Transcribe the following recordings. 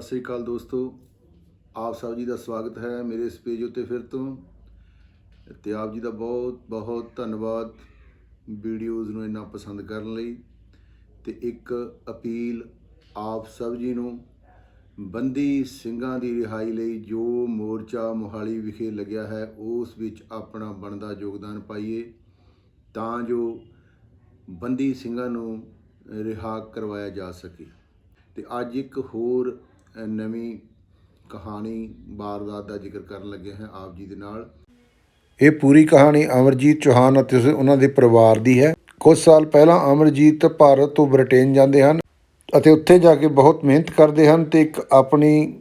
ਸਤਿ ਸ਼੍ਰੀ ਅਕਾਲ ਦੋਸਤੋ, ਆਪ ਸਭ ਜੀ ਦਾ ਸਵਾਗਤ ਹੈ ਮੇਰੇ ਇਸ ਪੇਜ ਉੱਤੇ ਫਿਰ ਤੋਂ। ਤੇ ਆਪ ਜੀ ਦਾ ਬਹੁਤ ਬਹੁਤ ਧੰਨਵਾਦ ਵੀਡੀਓਜ਼ ਨੂੰ ਇੰਨਾ ਪਸੰਦ ਕਰਨ ਲਈ। ਤੇ ਇੱਕ ਅਪੀਲ ਆਪ ਸਭ ਜੀ ਨੂੰ, ਬੰਦੀ ਸਿੰਘਾਂ ਦੀ ਰਿਹਾਈ ਲਈ ਜੋ ਮੋਰਚਾ ਮੋਹਾਲੀ ਵਿਖੇ ਲੱਗਿਆ ਹੈ ਉਸ ਵਿੱਚ ਆਪਣਾ ਬਣਦਾ ਯੋਗਦਾਨ ਪਾਈਏ ਤਾਂ ਜੋ ਬੰਦੀ ਸਿੰਘਾਂ ਨੂੰ ਰਿਹਾ ਕਰਵਾਇਆ ਜਾ ਸਕੇ। ਤੇ ਅੱਜ ਇੱਕ ਹੋਰ ਨਵੀਂ ਕਹਾਣੀ ਵਾਰਦਾਤ ਦਾ ਜ਼ਿਕਰ ਕਰਨ ਲੱਗੇ ਹਾਂ ਆਪ ਜੀ ਦੇ ਨਾਲ। ਇਹ ਪੂਰੀ ਕਹਾਣੀ ਅਮਰਜੀਤ ਚੌਹਾਨ ਅਤੇ ਉਹਨਾਂ ਦੇ ਪਰਿਵਾਰ ਦੀ ਹੈ। ਕੁਝ ਸਾਲ ਪਹਿਲਾਂ ਅਮਰਜੀਤ ਭਾਰਤ ਤੋਂ ਬ੍ਰਿਟੇਨ ਜਾਂਦੇ ਹਨ ਅਤੇ ਉੱਥੇ ਜਾ ਕੇ ਬਹੁਤ ਮਿਹਨਤ ਕਰਦੇ ਹਨ ਤੇ ਇੱਕ ਆਪਣੀ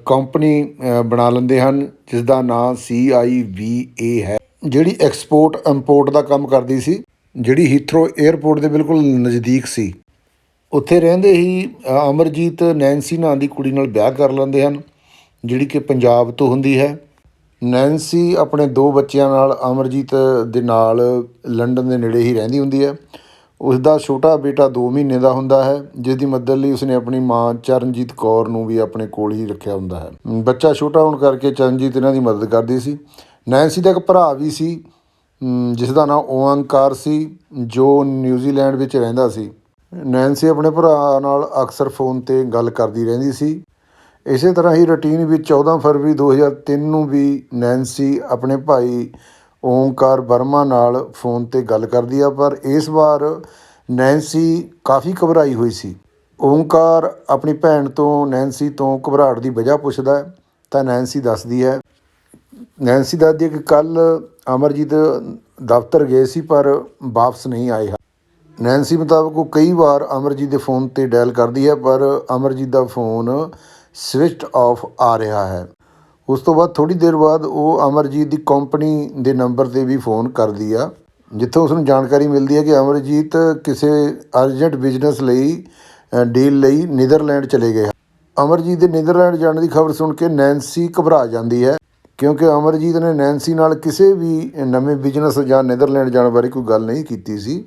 ਕੰਪਨੀ ਬਣਾ ਲੈਂਦੇ ਹਨ ਜਿਸ ਦਾ ਨਾਂ CIVA ਹੈ, ਜਿਹੜੀ ਐਕਸਪੋਰਟ ਇੰਪੋਰਟ ਦਾ ਕੰਮ ਕਰਦੀ ਸੀ, ਜਿਹੜੀ ਹੀਥਰੋ ਏਅਰਪੋਰਟ ਦੇ ਬਿਲਕੁਲ ਨਜ਼ਦੀਕ ਸੀ। ਉੱਥੇ ਰਹਿੰਦੇ ਹੀ ਅਮਰਜੀਤ ਨੈਨਸੀ ਨਾਂ ਦੀ ਕੁੜੀ ਨਾਲ ਵਿਆਹ ਕਰ ਲੈਂਦੇ ਹਨ, ਜਿਹੜੀ ਕਿ ਪੰਜਾਬ ਤੋਂ ਹੁੰਦੀ ਹੈ। ਨੈਨਸੀ ਆਪਣੇ 2 ਬੱਚਿਆਂ ਨਾਲ ਅਮਰਜੀਤ ਦੇ ਨਾਲ ਲੰਡਨ ਦੇ ਨੇੜੇ ਹੀ ਰਹਿੰਦੀ ਹੁੰਦੀ ਹੈ। ਉਸ ਦਾ ਛੋਟਾ ਬੇਟਾ 2 ਮਹੀਨੇ ਦਾ ਹੁੰਦਾ ਹੈ, ਜਿਸ ਦੀ ਮਦਦ ਲਈ ਉਸਨੇ ਆਪਣੀ ਮਾਂ ਚਰਨਜੀਤ ਕੌਰ ਨੂੰ ਵੀ ਆਪਣੇ ਕੋਲ ਹੀ ਰੱਖਿਆ ਹੁੰਦਾ ਹੈ। ਬੱਚਾ ਛੋਟਾ ਹੋਣ ਕਰਕੇ ਚਰਨਜੀਤ ਇਹਨਾਂ ਦੀ ਮਦਦ ਕਰਦੀ ਸੀ। ਨੈਨਸੀ ਦਾ ਇੱਕ ਭਰਾ ਵੀ ਸੀ ਜਿਸ ਦਾ ਨਾਂ ਓਅੰਕਾਰ ਸੀ, ਜੋ ਨਿਊਜ਼ੀਲੈਂਡ ਵਿੱਚ ਰਹਿੰਦਾ ਸੀ। ਨੈਨਸੀ ਆਪਣੇ ਭਰਾ ਨਾਲ ਅਕਸਰ ਫ਼ੋਨ 'ਤੇ ਗੱਲ ਕਰਦੀ ਰਹਿੰਦੀ ਸੀ। ਇਸੇ ਤਰ੍ਹਾਂ ਹੀ ਰੂਟੀਨ ਵਿੱਚ 14 ਫਰਵਰੀ 2003 ਨੂੰ ਵੀ ਨੈਨਸੀ ਆਪਣੇ ਭਾਈ ਓਂਕਾਰ ਵਰਮਾ ਨਾਲ ਫ਼ੋਨ 'ਤੇ ਗੱਲ ਕਰਦੀ ਆ, ਪਰ ਇਸ ਵਾਰ ਨੈਨਸੀ ਕਾਫੀ ਘਬਰਾਈ ਹੋਈ ਸੀ। ਓਂਕਾਰ ਆਪਣੀ ਭੈਣ ਤੋਂ ਨੈਨਸੀ ਤੋਂ ਘਬਰਾਹਟ ਦੀ ਵਜ੍ਹਾ ਪੁੱਛਦਾ ਤਾਂ ਨੈਨਸੀ ਦੱਸਦੀ ਹੈ ਕਿ ਕੱਲ੍ਹ ਅਮਰਜੀਤ ਦਫ਼ਤਰ ਗਏ ਸੀ ਪਰ ਵਾਪਸ ਨਹੀਂ ਆਏ। ਨੈਨਸੀ ਮੁਤਾਬਕ ਉਹ ਕਈ ਵਾਰ ਅਮਰਜੀਤ ਦੇ ਫ਼ੋਨ 'ਤੇ ਡਾਇਲ ਕਰਦੀ ਹੈ ਪਰ ਅਮਰਜੀਤ ਦਾ ਫ਼ੋਨ ਸਵਿਚਡ ਆਫ ਆ ਰਿਹਾ ਹੈ। ਉਸ ਤੋਂ ਬਾਅਦ ਥੋੜ੍ਹੀ ਦੇਰ ਬਾਅਦ ਉਹ ਅਮਰਜੀਤ ਦੀ ਕੰਪਨੀ ਦੇ ਨੰਬਰ 'ਤੇ ਵੀ ਫ਼ੋਨ ਕਰਦੀ ਆ, ਜਿੱਥੋਂ ਉਸਨੂੰ ਜਾਣਕਾਰੀ ਮਿਲਦੀ ਹੈ ਕਿ ਅਮਰਜੀਤ ਕਿਸੇ ਅਰਜੈਂਟ ਬਿਜ਼ਨਸ ਲਈ ਡੀਲ ਲਈ ਨੀਦਰਲੈਂਡ ਚਲੇ ਗਏ। ਅਮਰਜੀਤ ਦੇ ਨੀਦਰਲੈਂਡ ਜਾਣ ਦੀ ਖਬਰ ਸੁਣ ਕੇ ਨੈਨਸੀ ਘਬਰਾ ਜਾਂਦੀ ਹੈ, ਕਿਉਂਕਿ ਅਮਰਜੀਤ ਨੇ ਨੈਨਸੀ ਨਾਲ ਕਿਸੇ ਵੀ ਨਵੇਂ ਬਿਜ਼ਨਸ ਜਾਂ ਨੀਦਰਲੈਂਡ ਜਾਣ ਬਾਰੇ ਕੋਈ ਗੱਲ ਨਹੀਂ ਕੀਤੀ ਸੀ।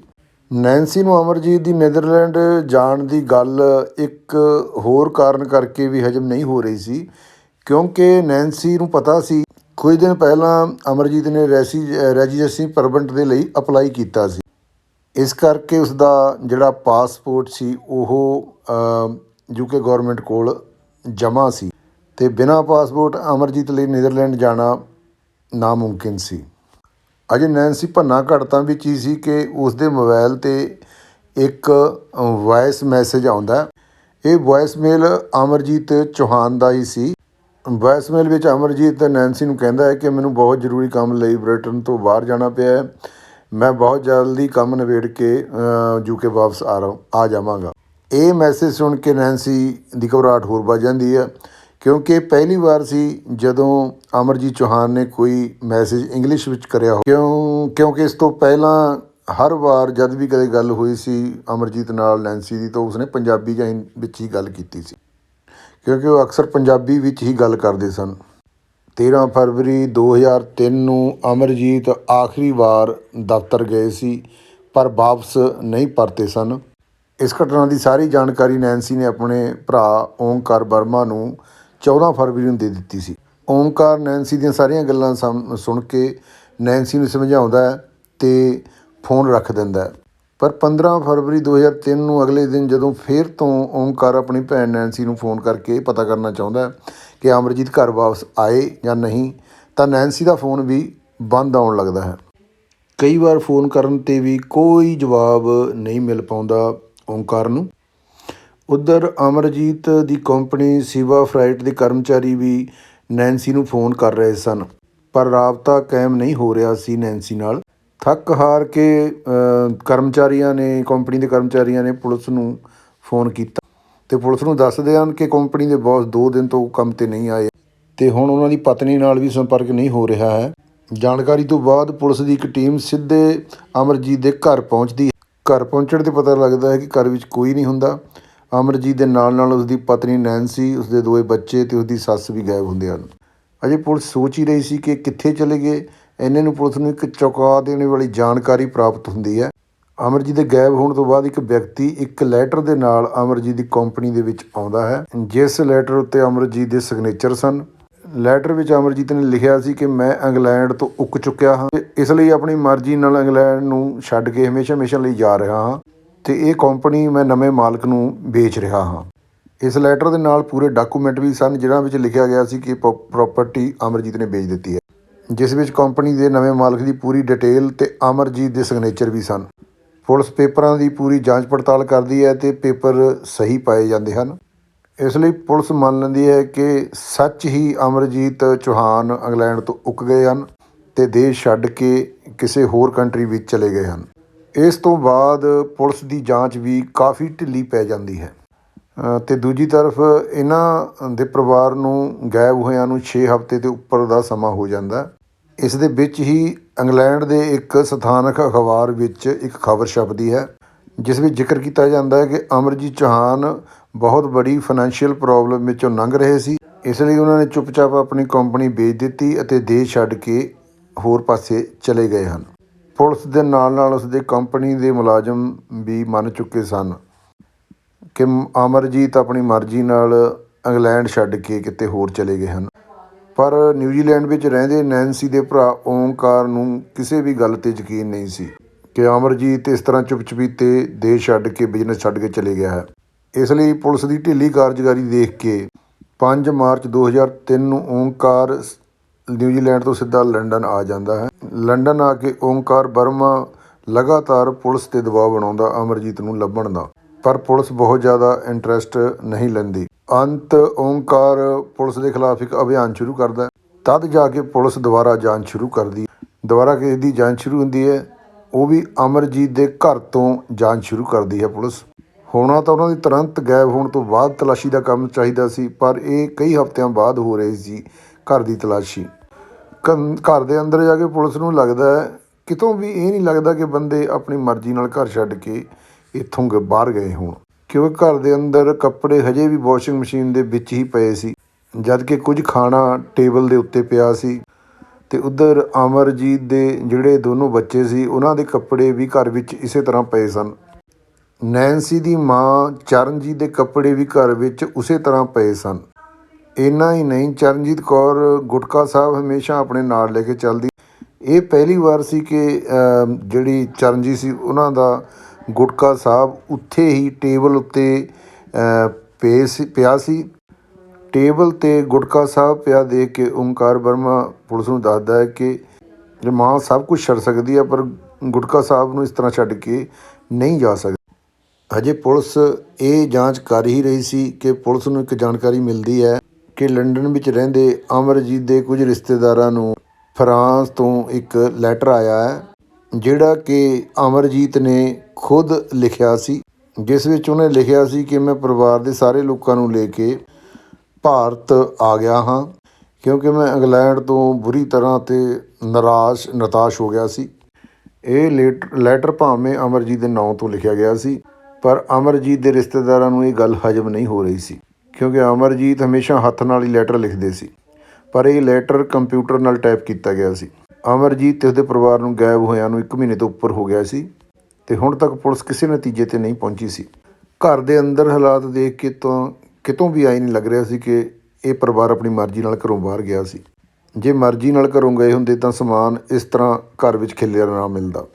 ਨੈਨਸੀ ਨੂੰ ਅਮਰਜੀਤ ਦੀ ਨੀਦਰਲੈਂਡ ਜਾਣ ਦੀ ਗੱਲ ਇੱਕ ਹੋਰ ਕਾਰਨ ਕਰਕੇ ਵੀ ਹਜਮ ਨਹੀਂ ਹੋ ਰਹੀ ਸੀ, ਕਿਉਂਕਿ ਨੈਨਸੀ ਨੂੰ ਪਤਾ ਸੀ ਕੁਝ ਦਿਨ ਪਹਿਲਾਂ ਅਮਰਜੀਤ ਨੇ ਰੈਜ਼ੀਡੈਂਸੀ ਪਰਮਿਟ ਦੇ ਲਈ ਅਪਲਾਈ ਕੀਤਾ ਸੀ। ਇਸ ਕਰਕੇ ਉਸ ਦਾ ਜਿਹੜਾ ਪਾਸਪੋਰਟ ਸੀ ਉਹ UK ਗੌਰਮੈਂਟ ਕੋਲ ਜਮ੍ਹਾਂ ਸੀ ਅਤੇ ਬਿਨਾਂ ਪਾਸਪੋਰਟ ਅਮਰਜੀਤ ਲਈ ਨੀਦਰਲੈਂਡ ਜਾਣਾ ਨਾਮੁਮਕਿਨ ਸੀ। ਅਜੇ ਨੈਨਸੀ ਭੰਨਾ ਘੜਤਾਂ ਵਿੱਚ ਹੀ ਸੀ ਕਿ ਉਸ ਦੇ ਮੋਬਾਈਲ 'ਤੇ ਇੱਕ ਵਾਇਸ ਮੈਸੇਜ ਆਉਂਦਾ। ਇਹ ਵਾਇਸਮੇਲ ਅਮਰਜੀਤ ਚੌਹਾਨ ਦਾ ਹੀ ਸੀ। ਵਾਇਸਮੇਲ ਵਿੱਚ ਅਮਰਜੀਤ ਨੈਨਸੀ ਨੂੰ ਕਹਿੰਦਾ ਹੈ ਕਿ ਮੈਨੂੰ ਬਹੁਤ ਜ਼ਰੂਰੀ ਕੰਮ ਲਈ ਬ੍ਰਿਟੇਨ ਤੋਂ ਬਾਹਰ ਜਾਣਾ ਪਿਆ ਹੈ, ਮੈਂ ਬਹੁਤ ਜਲਦੀ ਕੰਮ ਨਿਬੇੜ ਕੇ UK ਵਾਪਸ ਆ ਜਾਵਾਂਗਾ। ਇਹ ਮੈਸੇਜ ਸੁਣ ਕੇ ਨੈਨਸੀ ਦੀ ਘਬਰਾਹਟ ਹੋਰ ਵੱਧ ਜਾਂਦੀ ਹੈ, ਕਿਉਂਕਿ ਪਹਿਲੀ ਵਾਰ ਸੀ ਜਦੋਂ ਅਮਰਜੀਤ ਚੌਹਾਨ ਨੇ ਕੋਈ ਮੈਸੇਜ ਇੰਗਲਿਸ਼ ਵਿੱਚ ਕਰਿਆ ਕਿਉਂਕਿ ਇਸ ਤੋਂ ਪਹਿਲਾਂ ਹਰ ਵਾਰ ਜਦ ਵੀ ਕਦੇ ਗੱਲ ਹੋਈ ਸੀ ਅਮਰਜੀਤ ਨਾਲ ਨੈਨਸੀ ਦੀ ਤਾਂ ਉਸਨੇ ਪੰਜਾਬੀ ਜਾਂ ਵਿੱਚ ਹੀ ਗੱਲ ਕੀਤੀ ਸੀ, ਕਿਉਂਕਿ ਉਹ ਅਕਸਰ ਪੰਜਾਬੀ ਵਿੱਚ ਹੀ ਗੱਲ ਕਰਦੇ ਸਨ। 13 ਫਰਵਰੀ 2003 ਨੂੰ ਅਮਰਜੀਤ ਆਖਰੀ ਵਾਰ ਦਫ਼ਤਰ ਗਏ ਸੀ ਪਰ ਵਾਪਸ ਨਹੀਂ ਪਰਤੇ ਸਨ। ਇਸ ਘਟਨਾ ਦੀ ਸਾਰੀ ਜਾਣਕਾਰੀ ਨੈਨਸੀ ਨੇ ਆਪਣੇ ਭਰਾ ਓਂਕਾਰ ਵਰਮਾ ਨੂੰ 14 ਫਰਵਰੀ ਨੂੰ ਦੇ ਦਿੱਤੀ ਸੀ। ਓਂਕਾਰ ਨੈਨਸੀ ਦੀਆਂ ਸਾਰੀਆਂ ਗੱਲਾਂ ਸੁਣ ਕੇ ਨੈਨਸੀ ਨੂੰ ਸਮਝਾਉਂਦਾ ਹੈ ਅਤੇ ਫ਼ੋਨ ਰੱਖ ਦਿੰਦਾ ਹੈ। ਪਰ 15 ਫਰਵਰੀ 2003 ਨੂੰ ਅਗਲੇ ਦਿਨ ਜਦੋਂ ਫਿਰ ਤੋਂ ਓਂਕਾਰ ਆਪਣੀ ਭੈਣ ਨੈਨਸੀ ਨੂੰ ਫ਼ੋਨ ਕਰਕੇ ਪਤਾ ਕਰਨਾ ਚਾਹੁੰਦਾ ਹੈ ਕਿ ਅਮਰਜੀਤ ਘਰ ਵਾਪਸ ਆਏ ਜਾਂ ਨਹੀਂ, ਤਾਂ ਨੈਨਸੀ ਦਾ ਫ਼ੋਨ ਵੀ ਬੰਦ ਆਉਣ ਲੱਗਦਾ ਹੈ। ਕਈ ਵਾਰ ਫ਼ੋਨ ਕਰਨ 'ਤੇ ਵੀ ਕੋਈ ਜਵਾਬ ਨਹੀਂ ਮਿਲ ਪਾਉਂਦਾ ਓਂਕਾਰ ਨੂੰ। ਉੱਧਰ ਅਮਰਜੀਤ ਦੀ ਕੰਪਨੀ ਸ਼ਿਵਾ ਫਰਾਈਟ ਦੇ ਕਰਮਚਾਰੀ ਵੀ ਨੈਨਸੀ ਨੂੰ ਫ਼ੋਨ ਕਰ ਰਹੇ ਸਨ, ਪਰ ਰਾਬਤਾ ਕਾਇਮ ਨਹੀਂ ਹੋ ਰਿਹਾ ਸੀ ਨੈਨਸੀ ਨਾਲ। ਥੱਕ ਹਾਰ ਕੇ ਕੰਪਨੀ ਦੇ ਕਰਮਚਾਰੀਆਂ ਨੇ ਪੁਲਿਸ ਨੂੰ ਫ਼ੋਨ ਕੀਤਾ ਅਤੇ ਪੁਲਿਸ ਨੂੰ ਦੱਸਦੇ ਹਨ ਕਿ ਕੰਪਨੀ ਦੇ ਬੌਸ 2 ਦਿਨ ਤੋਂ ਕੰਮ 'ਤੇ ਨਹੀਂ ਆਏ ਅਤੇ ਹੁਣ ਉਹਨਾਂ ਦੀ ਪਤਨੀ ਨਾਲ ਵੀ ਸੰਪਰਕ ਨਹੀਂ ਹੋ ਰਿਹਾ ਹੈ। ਜਾਣਕਾਰੀ ਤੋਂ ਬਾਅਦ ਪੁਲਿਸ ਦੀ ਇੱਕ ਟੀਮ ਸਿੱਧੇ ਅਮਰਜੀਤ ਦੇ ਘਰ ਪਹੁੰਚਦੀ ਹੈ। ਘਰ ਪਹੁੰਚਣ 'ਤੇ ਪਤਾ ਲੱਗਦਾ ਹੈ ਕਿ ਘਰ ਵਿੱਚ ਕੋਈ ਨਹੀਂ ਹੁੰਦਾ। ਅਮਰਜੀਤ ਦੇ ਨਾਲ ਨਾਲ ਉਸਦੀ ਪਤਨੀ ਨੈਨਸੀ, ਉਸਦੇ 2 ਬੱਚੇ ਅਤੇ ਉਸਦੀ ਸੱਸ ਵੀ ਗਾਇਬ ਹੁੰਦੇ ਹਨ। ਅਜੇ ਪੁਲਿਸ ਸੋਚ ਹੀ ਰਹੀ ਸੀ ਕਿ ਕਿੱਥੇ ਚਲੇ ਗਏ। ਇੰਨੇ ਨੂੰ ਪੁਲਿਸ ਨੂੰ ਇੱਕ ਚੌਂਕਾ ਦੇਣ ਵਾਲੀ ਜਾਣਕਾਰੀ ਪ੍ਰਾਪਤ ਹੁੰਦੀ ਹੈ। ਅਮਰਜੀਤ ਦੇ ਗਾਇਬ ਹੋਣ ਤੋਂ ਬਾਅਦ ਇੱਕ ਵਿਅਕਤੀ ਇੱਕ ਲੈਟਰ ਦੇ ਨਾਲ ਅਮਰਜੀਤ ਦੀ ਕੰਪਨੀ ਦੇ ਵਿੱਚ ਆਉਂਦਾ ਹੈ, ਜਿਸ ਲੈਟਰ ਉੱਤੇ ਅਮਰਜੀਤ ਦੇ ਸਿਗਨੇਚਰ ਸਨ। ਲੈਟਰ ਵਿੱਚ ਅਮਰਜੀਤ ਨੇ ਲਿਖਿਆ ਸੀ ਕਿ ਮੈਂ ਇੰਗਲੈਂਡ ਤੋਂ ਉੱਕ ਚੁੱਕਿਆ ਹਾਂ, ਇਸ ਲਈ ਆਪਣੀ ਮਰਜ਼ੀ ਨਾਲ ਇੰਗਲੈਂਡ ਨੂੰ ਛੱਡ ਕੇ ਹਮੇਸ਼ਾ ਲਈ ਜਾ ਰਿਹਾ ਹਾਂ ਅਤੇ ਇਹ ਕੰਪਨੀ ਮੈਂ ਨਵੇਂ ਮਾਲਕ ਨੂੰ ਵੇਚ ਰਿਹਾ ਹਾਂ। ਇਸ ਲੈਟਰ ਦੇ ਨਾਲ ਪੂਰੇ ਡਾਕੂਮੈਂਟ ਵੀ ਸਨ, ਜਿਨ੍ਹਾਂ ਵਿੱਚ ਲਿਖਿਆ ਗਿਆ ਸੀ ਕਿ ਪ੍ਰਾਪਰਟੀ ਅਮਰਜੀਤ ਨੇ ਵੇਚ ਦਿੱਤੀ ਹੈ, ਜਿਸ ਵਿੱਚ ਕੰਪਨੀ ਦੇ ਨਵੇਂ ਮਾਲਕ ਦੀ ਪੂਰੀ ਡਿਟੇਲ ਅਤੇ ਅਮਰਜੀਤ ਦੇ ਸਿਗਨੇਚਰ ਵੀ ਸਨ। ਪੁਲਿਸ ਪੇਪਰਾਂ ਦੀ ਪੂਰੀ ਜਾਂਚ ਪੜਤਾਲ ਕਰਦੀ ਹੈ ਅਤੇ ਪੇਪਰ ਸਹੀ ਪਾਏ ਜਾਂਦੇ ਹਨ। ਇਸ ਲਈ ਪੁਲਿਸ ਮੰਨ ਲੈਂਦੀ ਹੈ ਕਿ ਸੱਚ ਹੀ ਅਮਰਜੀਤ ਚੌਹਾਨ ਇੰਗਲੈਂਡ ਤੋਂ ਉੱਕ ਗਏ ਹਨ ਅਤੇ ਦੇਸ਼ ਛੱਡ ਕੇ ਕਿਸੇ ਹੋਰ ਕੰਟਰੀ ਵਿੱਚ ਚਲੇ ਗਏ ਹਨ। ਇਸ ਤੋਂ ਬਾਅਦ ਪੁਲਿਸ ਦੀ ਜਾਂਚ ਵੀ ਕਾਫੀ ਢਿੱਲੀ ਪੈ ਜਾਂਦੀ ਹੈ ਅਤੇ ਦੂਜੀ ਤਰਫ ਇਹਨਾਂ ਦੇ ਪਰਿਵਾਰ ਨੂੰ ਗਾਇਬ ਹੋਇਆਂ ਨੂੰ 6 ਹਫ਼ਤੇ ਤੋਂ ਉੱਪਰ ਦਾ ਸਮਾਂ ਹੋ ਜਾਂਦਾ। ਇਸ ਦੇ ਵਿੱਚ ਹੀ ਇੰਗਲੈਂਡ ਦੇ ਇੱਕ ਸਥਾਨਕ ਅਖਬਾਰ ਵਿੱਚ ਇੱਕ ਖਬਰ ਛਪਦੀ ਹੈ, ਜਿਸ ਵਿੱਚ ਜ਼ਿਕਰ ਕੀਤਾ ਜਾਂਦਾ ਹੈ ਕਿ ਅਮਰਜੀਤ ਚੌਹਾਨ ਬਹੁਤ ਬੜੀ ਫਾਈਨੈਂਸ਼ੀਅਲ ਪ੍ਰੋਬਲਮ ਵਿੱਚੋਂ ਲੰਘ ਰਹੇ ਸੀ, ਇਸ ਲਈ ਉਹਨਾਂ ਨੇ ਚੁੱਪਚਾਪ ਆਪਣੀ ਕੰਪਨੀ ਵੇਚ ਦਿੱਤੀ ਅਤੇ ਦੇਸ਼ ਛੱਡ ਕੇ ਹੋਰ ਪਾਸੇ ਚਲੇ ਗਏ ਹਨ। ਪੁਲਿਸ ਦੇ ਨਾਲ ਨਾਲ ਉਸਦੇ ਕੰਪਨੀ ਦੇ ਮੁਲਾਜ਼ਮ ਵੀ ਮੰਨ ਚੁੱਕੇ ਸਨ ਕਿ ਅਮਰਜੀਤ ਆਪਣੀ ਮਰਜ਼ੀ ਨਾਲ ਇੰਗਲੈਂਡ ਛੱਡ ਕੇ ਕਿਤੇ ਹੋਰ ਚਲੇ ਗਏ ਹਨ। ਪਰ ਨਿਊਜ਼ੀਲੈਂਡ ਵਿੱਚ ਰਹਿੰਦੇ ਨੈਨਸੀ ਦੇ ਭਰਾ ਓਮਕਾਰ ਨੂੰ ਕਿਸੇ ਵੀ ਗੱਲ 'ਤੇ ਯਕੀਨ ਨਹੀਂ ਸੀ ਕਿ ਅਮਰਜੀਤ ਇਸ ਤਰ੍ਹਾਂ ਚੁੱਪ-ਚਪੀਤੇ ਦੇਸ਼ ਛੱਡ ਕੇ ਬਿਜ਼ਨਸ ਛੱਡ ਕੇ ਚਲੇ ਗਿਆ ਹੈ। ਇਸ ਲਈ ਪੁਲਿਸ ਦੀ ਢਿੱਲੀ ਕਾਰਜਕਾਰੀ ਦੇਖ ਕੇ 5 ਮਾਰਚ 2003 ਨੂੰ ਓਮਕਾਰ ਨਿਊਜ਼ੀਲੈਂਡ ਤੋਂ ਸਿੱਧਾ ਲੰਡਨ ਆ ਜਾਂਦਾ ਹੈ। ਲੰਡਨ ਆ ਕੇ ਓਮਕਾਰ ਵਰਮਾ ਲਗਾਤਾਰ ਪੁਲਿਸ 'ਤੇ ਦਬਾਅ ਬਣਾਉਂਦਾ ਅਮਰਜੀਤ ਨੂੰ ਲੱਭਣ ਦਾ, ਪਰ ਪੁਲਿਸ ਬਹੁਤ ਜ਼ਿਆਦਾ ਇੰਟਰਸਟ ਨਹੀਂ ਲੈਂਦੀ। ਅੰਤ ਓਮਕਾਰ ਪੁਲਿਸ ਦੇ ਖਿਲਾਫ ਇੱਕ ਅਭਿਆਨ ਸ਼ੁਰੂ ਕਰਦਾ, ਤਦ ਜਾ ਕੇ ਪੁਲਿਸ ਦੁਬਾਰਾ ਜਾਂਚ ਸ਼ੁਰੂ ਕਰਦੀ। ਦੁਬਾਰਾ ਕਿਸੇ ਦੀ ਜਾਂਚ ਸ਼ੁਰੂ ਹੁੰਦੀ ਹੈ, ਉਹ ਵੀ ਅਮਰਜੀਤ ਦੇ ਘਰ ਤੋਂ ਜਾਂਚ ਸ਼ੁਰੂ ਕਰਦੀ ਹੈ ਪੁਲਿਸ। ਹੋਣਾ ਤਾਂ ਉਹਨਾਂ ਦੀ ਤੁਰੰਤ ਗਾਇਬ ਹੋਣ ਤੋਂ ਬਾਅਦ ਤਲਾਸ਼ੀ ਦਾ ਕੰਮ ਚਾਹੀਦਾ ਸੀ, ਪਰ ਇਹ ਕਈ ਹਫ਼ਤਿਆਂ ਬਾਅਦ ਹੋ ਰਹੀ ਸੀ ਘਰ ਦੀ ਤਲਾਸ਼ੀ। ਘਰ ਦੇ ਅੰਦਰ ਜਾ ਕੇ ਪੁਲਿਸ ਨੂੰ ਲੱਗਦਾ ਹੈ, ਕਿਤੋਂ ਵੀ ਇਹ ਨਹੀਂ ਲੱਗਦਾ ਕਿ ਬੰਦੇ ਆਪਣੀ ਮਰਜ਼ੀ ਨਾਲ ਘਰ ਛੱਡ ਕੇ ਇੱਥੋਂ ਬਾਹਰ ਗਏ ਹੋਣ, ਕਿਉਂਕਿ ਘਰ ਦੇ ਅੰਦਰ ਕੱਪੜੇ ਹਜੇ ਵੀ ਵਾਸ਼ਿੰਗ ਮਸ਼ੀਨ ਦੇ ਵਿੱਚ ਹੀ ਪਏ ਸੀ, ਜਦ ਕਿ ਕੁਝ ਖਾਣਾ ਟੇਬਲ ਦੇ ਉੱਤੇ ਪਿਆ ਸੀ ਅਤੇ ਉੱਧਰ ਅਮਰਜੀਤ ਦੇ ਜਿਹੜੇ ਦੋਨੋਂ ਬੱਚੇ ਸੀ ਉਹਨਾਂ ਦੇ ਕੱਪੜੇ ਵੀ ਘਰ ਵਿੱਚ ਇਸੇ ਤਰ੍ਹਾਂ ਪਏ ਸਨ। ਨੈਨਸੀ ਦੀ ਮਾਂ ਚਰਨਜੀਤ ਦੇ ਕੱਪੜੇ ਵੀ ਘਰ ਵਿੱਚ ਉਸੇ ਤਰ੍ਹਾਂ ਪਏ ਸਨ। ਇੰਨਾ ਹੀ ਨਹੀਂ, ਚਰਨਜੀਤ ਕੌਰ ਗੁਟਕਾ ਸਾਹਿਬ ਹਮੇਸ਼ਾ ਆਪਣੇ ਨਾਲ ਲੈ ਕੇ ਚੱਲਦੀ। ਇਹ ਪਹਿਲੀ ਵਾਰ ਸੀ ਕਿ ਜਿਹੜੀ ਚਰਨਜੀਤ ਸੀ ਉਹਨਾਂ ਦਾ ਗੁਟਕਾ ਸਾਹਿਬ ਉੱਥੇ ਹੀ ਟੇਬਲ ਉੱਤੇ ਪਿਆ ਸੀ। ਟੇਬਲ 'ਤੇ ਗੁਟਕਾ ਸਾਹਿਬ ਪਿਆ ਦੇਖ ਕੇ ਓਮਕਾਰ ਵਰਮਾ ਪੁਲਿਸ ਨੂੰ ਦੱਸਦਾ ਹੈ ਕਿ ਮਾਂ ਸਭ ਕੁਝ ਛੱਡ ਸਕਦੀ ਹੈ, ਪਰ ਗੁਟਕਾ ਸਾਹਿਬ ਨੂੰ ਇਸ ਤਰ੍ਹਾਂ ਛੱਡ ਕੇ ਨਹੀਂ ਜਾ ਸਕਦੀ। ਹਜੇ ਪੁਲਿਸ ਇਹ ਜਾਂਚ ਕਰ ਹੀ ਰਹੀ ਸੀ ਕਿ ਪੁਲਿਸ ਨੂੰ ਇੱਕ ਜਾਣਕਾਰੀ ਮਿਲਦੀ ਹੈ ਕਿ ਲੰਡਨ ਵਿੱਚ ਰਹਿੰਦੇ ਅਮਰਜੀਤ ਦੇ ਕੁਝ ਰਿਸ਼ਤੇਦਾਰਾਂ ਨੂੰ ਫਰਾਂਸ ਤੋਂ ਇੱਕ ਲੈਟਰ ਆਇਆ ਹੈ, ਜਿਹੜਾ ਕਿ ਅਮਰਜੀਤ ਨੇ ਖੁਦ ਲਿਖਿਆ ਸੀ, ਜਿਸ ਵਿੱਚ ਉਹਨੇ ਲਿਖਿਆ ਸੀ ਕਿ ਮੈਂ ਪਰਿਵਾਰ ਦੇ ਸਾਰੇ ਲੋਕਾਂ ਨੂੰ ਲੈ ਕੇ ਭਾਰਤ ਆ ਗਿਆ ਹਾਂ, ਕਿਉਂਕਿ ਮੈਂ ਇੰਗਲੈਂਡ ਤੋਂ ਬੁਰੀ ਤਰ੍ਹਾਂ ਅਤੇ ਨਿਰਾਸ਼ ਹੋ ਗਿਆ ਸੀ। ਇਹ ਲੈਟਰ ਭਾਵੇਂ ਅਮਰਜੀਤ ਦੇ ਨਾਂ ਤੋਂ ਲਿਖਿਆ ਗਿਆ ਸੀ, ਪਰ ਅਮਰਜੀਤ ਦੇ ਰਿਸ਼ਤੇਦਾਰਾਂ ਨੂੰ ਇਹ ਗੱਲ ਹਜ਼ਮ ਨਹੀਂ ਹੋ ਰਹੀ ਸੀ, ਕਿਉਂਕਿ ਅਮਰਜੀਤ ਹਮੇਸ਼ਾ ਹੱਥ ਨਾਲ ਹੀ ਲੈਟਰ ਲਿਖਦੇ ਸੀ, ਪਰ ਇਹ ਲੈਟਰ ਕੰਪਿਊਟਰ ਨਾਲ ਟਾਈਪ ਕੀਤਾ ਗਿਆ ਸੀ। ਅਮਰਜੀਤ ਅਤੇ ਉਸਦੇ ਪਰਿਵਾਰ ਨੂੰ ਗਾਇਬ ਹੋਇਆਂ ਨੂੰ 1 ਮਹੀਨੇ ਤੋਂ ਉੱਪਰ ਹੋ ਗਿਆ ਸੀ ਅਤੇ ਹੁਣ ਤੱਕ ਪੁਲਿਸ ਕਿਸੇ ਨਤੀਜੇ 'ਤੇ ਨਹੀਂ ਪਹੁੰਚੀ ਸੀ। ਘਰ ਦੇ ਅੰਦਰ ਹਾਲਾਤ ਦੇਖ ਕੇ ਤਾਂ ਕਿਤੋਂ ਵੀ ਆਈ ਨਹੀਂ ਲੱਗ ਰਿਹਾ ਸੀ ਕਿ ਇਹ ਪਰਿਵਾਰ ਆਪਣੀ ਮਰਜ਼ੀ ਨਾਲ ਘਰੋਂ ਬਾਹਰ ਗਿਆ ਸੀ। ਜੇ ਮਰਜ਼ੀ ਨਾਲ ਘਰੋਂ ਗਏ ਹੁੰਦੇ ਤਾਂ ਸਮਾਨ ਇਸ ਤਰ੍ਹਾਂ ਘਰ ਵਿੱਚ ਖਿਲਰਿਆ ਨਾ ਮਿਲਦਾ।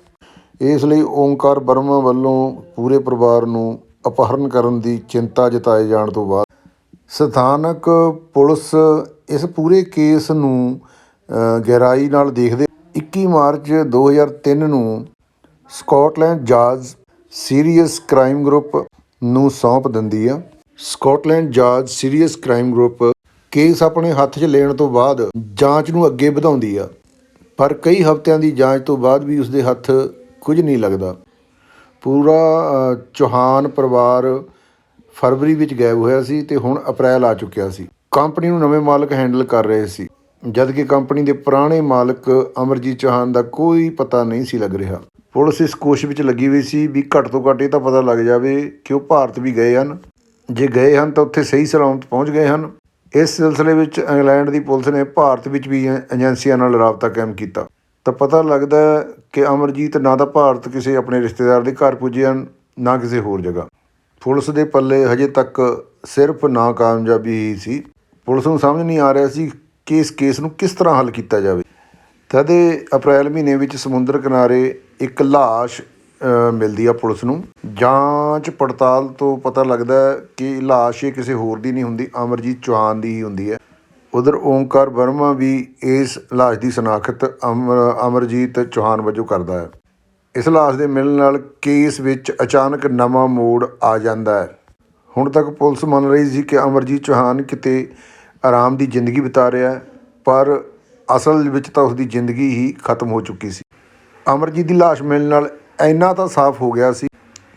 ਇਸ ਲਈ ਓਮਕਾਰ ਵਰਮਾ ਵੱਲੋਂ ਪੂਰੇ ਪਰਿਵਾਰ ਨੂੰ ਅਪਹਰਨ ਕਰਨ ਦੀ ਚਿੰਤਾ ਜਤਾਏ ਜਾਣ ਤੋਂ ਬਾਅਦ ਸਥਾਨਕ ਪੁਲਿਸ ਇਸ ਪੂਰੇ ਕੇਸ ਨੂੰ ਗਹਿਰਾਈ ਨਾਲ ਦੇਖਦੇ 21 ਮਾਰਚ 2003 ਨੂੰ Scotland yard serious crime group ਨੂੰ ਸੌਂਪ ਦਿੰਦੀ ਆ। Scotland yard serious crime group case ਆਪਣੇ ਹੱਥ 'ਚ ਲੈਣ ਤੋਂ ਬਾਅਦ ਜਾਂਚ ਨੂੰ ਅੱਗੇ ਵਧਾਉਂਦੀ ਆ, ਪਰ ਕਈ ਹਫ਼ਤਿਆਂ ਦੀ ਜਾਂਚ ਤੋਂ ਬਾਅਦ ਵੀ ਉਸਦੇ ਹੱਥ ਕੁਝ ਨਹੀਂ ਲੱਗਦਾ। ਪੂਰਾ ਚੌਹਾਨ ਪਰਿਵਾਰ ਫਰਵਰੀ ਵਿੱਚ ਗਾਇਬ ਹੋਇਆ ਸੀ ਅਤੇ ਹੁਣ ਅਪ੍ਰੈਲ ਆ ਚੁੱਕਿਆ ਸੀ। ਕੰਪਨੀ ਨੂੰ ਨਵੇਂ ਮਾਲਕ ਹੈਂਡਲ ਕਰ ਰਹੇ ਸੀ, ਜਦ ਕਿ ਕੰਪਨੀ ਦੇ ਪੁਰਾਣੇ ਮਾਲਕ ਅਮਰਜੀਤ ਚੌਹਾਨ ਦਾ ਕੋਈ ਪਤਾ ਨਹੀਂ ਸੀ ਲੱਗ ਰਿਹਾ। ਪੁਲਿਸ ਇਸ ਕੋਸ਼ਿਸ਼ ਵਿੱਚ ਲੱਗੀ ਹੋਈ ਸੀ ਵੀ ਘੱਟ ਤੋਂ ਘੱਟ ਇਹ ਤਾਂ ਪਤਾ ਲੱਗ ਜਾਵੇ ਕਿ ਉਹ ਭਾਰਤ ਵੀ ਗਏ ਹਨ, ਜੇ ਗਏ ਹਨ ਤਾਂ ਉੱਥੇ ਸਹੀ ਸਲਾਮਤ ਪਹੁੰਚ ਗਏ ਹਨ। ਇਸ ਸਿਲਸਿਲੇ ਵਿੱਚ ਇੰਗਲੈਂਡ ਦੀ ਪੁਲਿਸ ਨੇ ਭਾਰਤ ਵਿੱਚ ਵੀ ਏਜੰਸੀਆਂ ਨਾਲ ਰਾਬਤਾ ਕਾਇਮ ਕੀਤਾ। ਤਾਂ ਪਤਾ ਲੱਗਦਾ ਹੈ ਕਿ ਅਮਰਜੀਤ ਨਾ ਤਾਂ ਭਾਰਤ ਕਿਸੇ ਆਪਣੇ ਰਿਸ਼ਤੇਦਾਰ ਦੇ ਘਰ ਪੁੱਜੇ ਹਨ, ਨਾ ਕਿਸੇ ਹੋਰ ਜਗ੍ਹਾ। ਪੁਲਿਸ ਦੇ ਪੱਲੇ ਹਜੇ ਤੱਕ ਸਿਰਫ ਨਾਕਾਮਯਾਬੀ ਹੀ ਸੀ। ਪੁਲਿਸ ਨੂੰ ਸਮਝ ਨਹੀਂ ਆ ਰਿਹਾ ਸੀ ਕਿ ਇਸ ਕੇਸ ਨੂੰ ਕਿਸ ਤਰ੍ਹਾਂ ਹੱਲ ਕੀਤਾ ਜਾਵੇ। ਤਦੇ ਅਪ੍ਰੈਲ ਮਹੀਨੇ ਵਿੱਚ ਸਮੁੰਦਰ ਕਿਨਾਰੇ ਇੱਕ ਲਾਸ਼ ਮਿਲਦੀ ਆ ਪੁਲਿਸ ਨੂੰ। ਜਾਂਚ ਪੜਤਾਲ ਤੋਂ ਪਤਾ ਲੱਗਦਾ ਹੈ ਕਿ ਲਾਸ਼ ਇਹ ਕਿਸੇ ਹੋਰ ਦੀ ਨਹੀਂ ਹੁੰਦੀ, ਅਮਰਜੀਤ ਚੌਹਾਨ ਦੀ ਹੀ ਹੁੰਦੀ ਹੈ। ਉਧਰ ਓਂਕਾਰ ਵਰਮਾ ਵੀ ਇਸ ਲਾਸ਼ ਦੀ ਸ਼ਨਾਖਤ ਅਮਰਜੀਤ ਚੌਹਾਨ ਵਜੋਂ ਕਰਦਾ ਹੈ। ਇਸ ਲਾਸ਼ ਦੇ ਮਿਲਣ ਨਾਲ ਕੇਸ ਵਿੱਚ ਅਚਾਨਕ ਨਵਾਂ ਮੋੜ ਆ ਜਾਂਦਾ ਹੈ। ਹੁਣ ਤੱਕ ਪੁਲਿਸ ਮੰਨ ਰਹੀ ਸੀ ਕਿ ਅਮਰਜੀਤ ਚੌਹਾਨ ਕਿਤੇ ਆਰਾਮ ਦੀ ਜ਼ਿੰਦਗੀ ਬਿਤਾ ਰਿਹਾ ਹੈ, ਪਰ ਅਸਲ ਵਿੱਚ ਤਾਂ ਉਸਦੀ ਜ਼ਿੰਦਗੀ ਹੀ ਖਤਮ ਹੋ ਚੁੱਕੀ ਸੀ। ਅਮਰਜੀਤ ਦੀ ਲਾਸ਼ ਮਿਲਣ ਨਾਲ ਇੰਨਾ ਤਾਂ ਸਾਫ਼ ਹੋ ਗਿਆ ਸੀ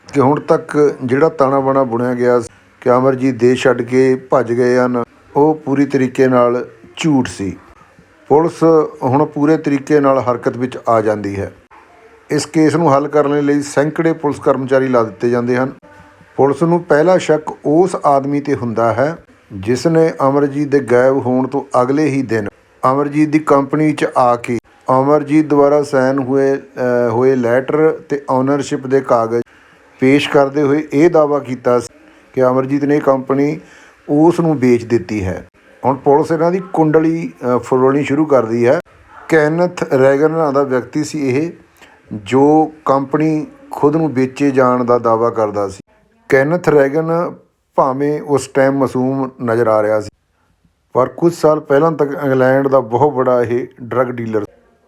ਕਿ ਹੁਣ ਤੱਕ ਜਿਹੜਾ ਤਾਣਾ ਬਾਣਾ ਬੁਣਿਆ ਗਿਆ ਸੀ ਕਿ ਅਮਰਜੀਤ ਦੇਸ਼ ਛੱਡ ਕੇ ਭੱਜ ਗਏ ਹਨ, ਉਹ ਪੂਰੀ ਤਰੀਕੇ ਨਾਲ ਝੂਠ ਸੀ। ਪੁਲਿਸ ਹੁਣ ਪੂਰੇ ਤਰੀਕੇ ਨਾਲ ਹਰਕਤ ਵਿੱਚ ਆ ਜਾਂਦੀ ਹੈ। ਇਸ ਕੇਸ ਨੂੰ ਹੱਲ ਕਰਨ ਲਈ ਸੈਂਕੜੇ ਪੁਲਿਸ ਕਰਮਚਾਰੀ ਲਾ ਦਿੱਤੇ ਜਾਂਦੇ ਹਨ। ਪੁਲਿਸ ਨੂੰ ਪਹਿਲਾ ਸ਼ੱਕ ਉਸ ਆਦਮੀ 'ਤੇ ਹੁੰਦਾ ਹੈ ਜਿਸ ਨੇ ਅਮਰਜੀਤ ਦੇ ਗਾਇਬ ਹੋਣ ਤੋਂ ਅਗਲੇ ਹੀ ਦਿਨ ਅਮਰਜੀਤ ਦੀ ਕੰਪਨੀ 'ਚ ਆ ਕੇ ਅਮਰਜੀਤ ਦੁਆਰਾ ਸਾਈਨ ਹੋਏ ਲੈਟਰ ਅਤੇ ਓਨਰਸ਼ਿਪ ਦੇ ਕਾਗਜ਼ ਪੇਸ਼ ਕਰਦੇ ਹੋਏ ਇਹ ਦਾਅਵਾ ਕੀਤਾ ਸੀ ਕਿ ਅਮਰਜੀਤ ਨੇ ਕੰਪਨੀ ਉਸ ਨੂੰ ਵੇਚ ਦਿੱਤੀ ਹੈ। ਹੁਣ ਪੁਲਿਸ ਇਹਨਾਂ ਦੀ ਕੁੰਡਲੀ ਫਰੋਲਣੀ ਸ਼ੁਰੂ ਕਰਦੀ ਹੈ। ਕੈਨਥ ਰੈਗਨ ਨਾਂ ਦਾ ਵਿਅਕਤੀ ਸੀ ਇਹ, ਜੋ ਕੰਪਨੀ ਖੁਦ ਨੂੰ ਵੇਚੇ ਜਾਣ ਦਾ ਦਾਅਵਾ ਕਰਦਾ ਸੀ। ਕੈਨਥ ਰੈਗਨ ਭਾਵੇਂ ਉਸ ਟਾਈਮ ਮਾਸੂਮ ਨਜ਼ਰ ਆ ਰਿਹਾ ਸੀ, ਪਰ ਕੁਝ ਸਾਲ ਪਹਿਲਾਂ ਤੱਕ ਇੰਗਲੈਂਡ ਦਾ ਬਹੁਤ ਬੜਾ ਇਹ ਡਰੱਗ ਡੀਲਰ।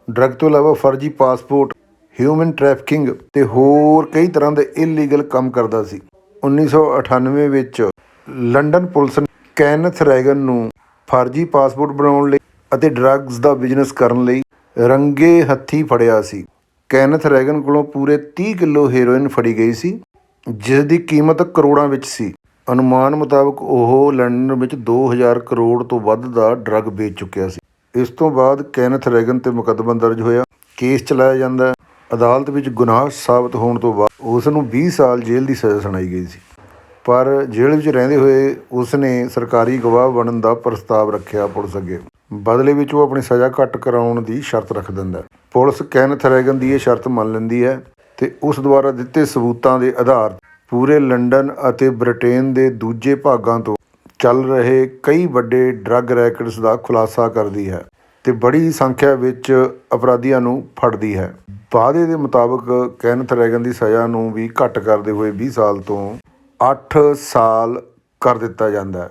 ਡਰੱਗ ਤੋਂ ਇਲਾਵਾ ਫਰਜ਼ੀ ਪਾਸਪੋਰਟ, ਹਿਊਮਨ ਟ੍ਰੈਫਿਕਿੰਗ ਅਤੇ ਹੋਰ ਕਈ ਤਰ੍ਹਾਂ ਦੇ ਇਲੀਗਲ ਕੰਮ ਕਰਦਾ ਸੀ। 1998 ਵਿੱਚ ਲੰਡਨ ਪੁਲਿਸ ਨੇ ਕੈਨਥ ਰੈਗਨ ਨੂੰ ਫਰਜ਼ੀ ਪਾਸਪੋਰਟ ਬਣਾਉਣ ਲਈ ਅਤੇ ਡਰੱਗਸ ਦਾ ਬਿਜ਼ਨਸ ਕਰਨ ਲਈ ਰੰਗੇ ਹੱਥੀਂ ਫੜਿਆ ਸੀ। ਕੈਨਥ ਰੈਗਨ ਕੋਲੋਂ ਪੂਰੇ 30 ਕਿਲੋ ਹੈਰੋਇਨ ਫੜੀ ਗਈ ਸੀ, ਜਿਸ ਦੀ ਕੀਮਤ ਕਰੋੜਾਂ ਵਿੱਚ ਸੀ। ਅਨੁਮਾਨ ਮੁਤਾਬਕ ਉਹ ਲੰਡਨ ਵਿੱਚ 2000 ਕਰੋੜ ਤੋਂ ਵੱਧ ਦਾ ਡਰੱਗ ਵੇਚ ਚੁੱਕਿਆ ਸੀ। ਇਸ ਤੋਂ ਬਾਅਦ ਕੈਨਥ ਰੈਗਨ 'ਤੇ ਮੁਕੱਦਮਾ ਦਰਜ ਹੋਇਆ, ਕੇਸ ਚਲਾਇਆ ਜਾਂਦਾ। ਅਦਾਲਤ ਵਿੱਚ ਗੁਨਾਹ ਸਾਬਤ ਹੋਣ ਤੋਂ ਬਾਅਦ ਉਸ ਨੂੰ 20 ਸਾਲ ਜੇਲ੍ਹ ਦੀ ਸਜ਼ਾ ਸੁਣਾਈ ਗਈ ਸੀ, ਪਰ ਜੇਲ੍ਹ ਵਿੱਚ ਰਹਿੰਦੇ ਹੋਏ ਉਸ ਨੇ ਸਰਕਾਰੀ ਗਵਾਹ ਬਣਨ ਦਾ ਪ੍ਰਸਤਾਵ ਰੱਖਿਆ ਪੁਲਿਸ ਅੱਗੇ। ਬਦਲੇ ਵਿੱਚ ਉਹ ਆਪਣੀ ਸਜ਼ਾ ਘੱਟ ਕਰਾਉਣ ਦੀ ਸ਼ਰਤ ਰੱਖ ਦਿੰਦਾ। ਪੁਲਿਸ ਕੈਨਥ ਰੈਗਨ ਦੀ ਇਹ ਸ਼ਰਤ ਮੰਨ ਲੈਂਦੀ ਹੈ ਅਤੇ ਉਸ ਦੁਆਰਾ ਦਿੱਤੇ ਸਬੂਤਾਂ ਦੇ ਆਧਾਰ ਪੂਰੇ ਲੰਡਨ ਅਤੇ ਬ੍ਰਿਟੇਨ ਦੇ ਦੂਜੇ ਭਾਗਾਂ ਤੋਂ ਚੱਲ ਰਹੇ ਕਈ ਵੱਡੇ ਡਰੱਗ ਰੈਕਟਸ ਦਾ ਖੁਲਾਸਾ ਕਰਦੀ ਹੈ ਅਤੇ ਬੜੀ ਸੰਖਿਆ ਵਿੱਚ ਅਪਰਾਧੀਆਂ ਨੂੰ ਫੜਦੀ ਹੈ। ਵਾਅਦੇ ਦੇ ਮੁਤਾਬਕ ਕੈਨਥ ਰੈਗਨ ਦੀ ਸਜ਼ਾ ਨੂੰ ਵੀ ਘੱਟ ਕਰਦੇ ਹੋਏ 20 ਸਾਲ ਤੋਂ 8 ਸਾਲ ਕਰ ਦਿੱਤਾ ਜਾਂਦਾ ਹੈ।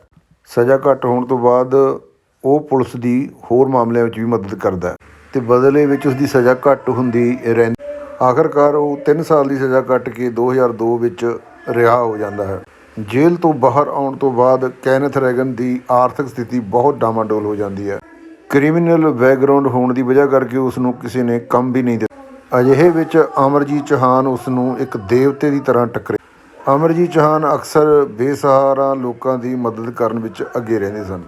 ਸਜ਼ਾ ਘੱਟ ਹੋਣ ਤੋਂ ਬਾਅਦ ਉਹ ਪੁਲਿਸ ਦੀ ਹੋਰ ਮਾਮਲਿਆਂ ਵਿੱਚ ਵੀ ਮਦਦ ਕਰਦਾ ਅਤੇ ਬਦਲੇ ਵਿੱਚ ਉਸ ਦੀ ਸਜ਼ਾ ਘੱਟ ਹੁੰਦੀ ਰਹਿੰਦੀ। ਆਖਰਕਾਰ ਉਹ 3 ਸਾਲ ਦੀ ਸਜ਼ਾ ਕੱਟ ਕੇ 2002 ਵਿੱਚ ਰਿਹਾ ਹੋ ਜਾਂਦਾ ਹੈ। ਜੇਲ੍ਹ ਤੋਂ ਬਾਹਰ ਆਉਣ ਤੋਂ ਬਾਅਦ ਕੈਨਥ ਰੈਗਨ ਦੀ ਆਰਥਿਕ ਸਥਿਤੀ ਬਹੁਤ ਡਾਮਾਡੋਲ ਹੋ ਜਾਂਦੀ ਹੈ। ਕ੍ਰਿਮੀਨਲ ਬੈਕਗਰਾਊਂਡ ਹੋਣ ਦੀ ਵਜ੍ਹਾ ਕਰਕੇ ਉਸ ਨੂੰ ਕਿਸੇ ਨੇ ਕੰਮ ਵੀ ਨਹੀਂ ਦਿੱਤਾ। ਅਜਿਹੇ ਵਿੱਚ ਅਮਰਜੀਤ ਚੌਹਾਨ ਉਸ ਨੂੰ ਇੱਕ ਦੇਵਤੇ ਦੀ ਤਰ੍ਹਾਂ ਟੱਕਰੇ। ਅਮਰਜੀਤ ਚੌਹਾਨ ਅਕਸਰ ਬੇਸਹਾਰਾ ਲੋਕਾਂ ਦੀ ਮਦਦ ਕਰਨ ਵਿੱਚ ਅੱਗੇ ਰਹਿੰਦੇ ਸਨ।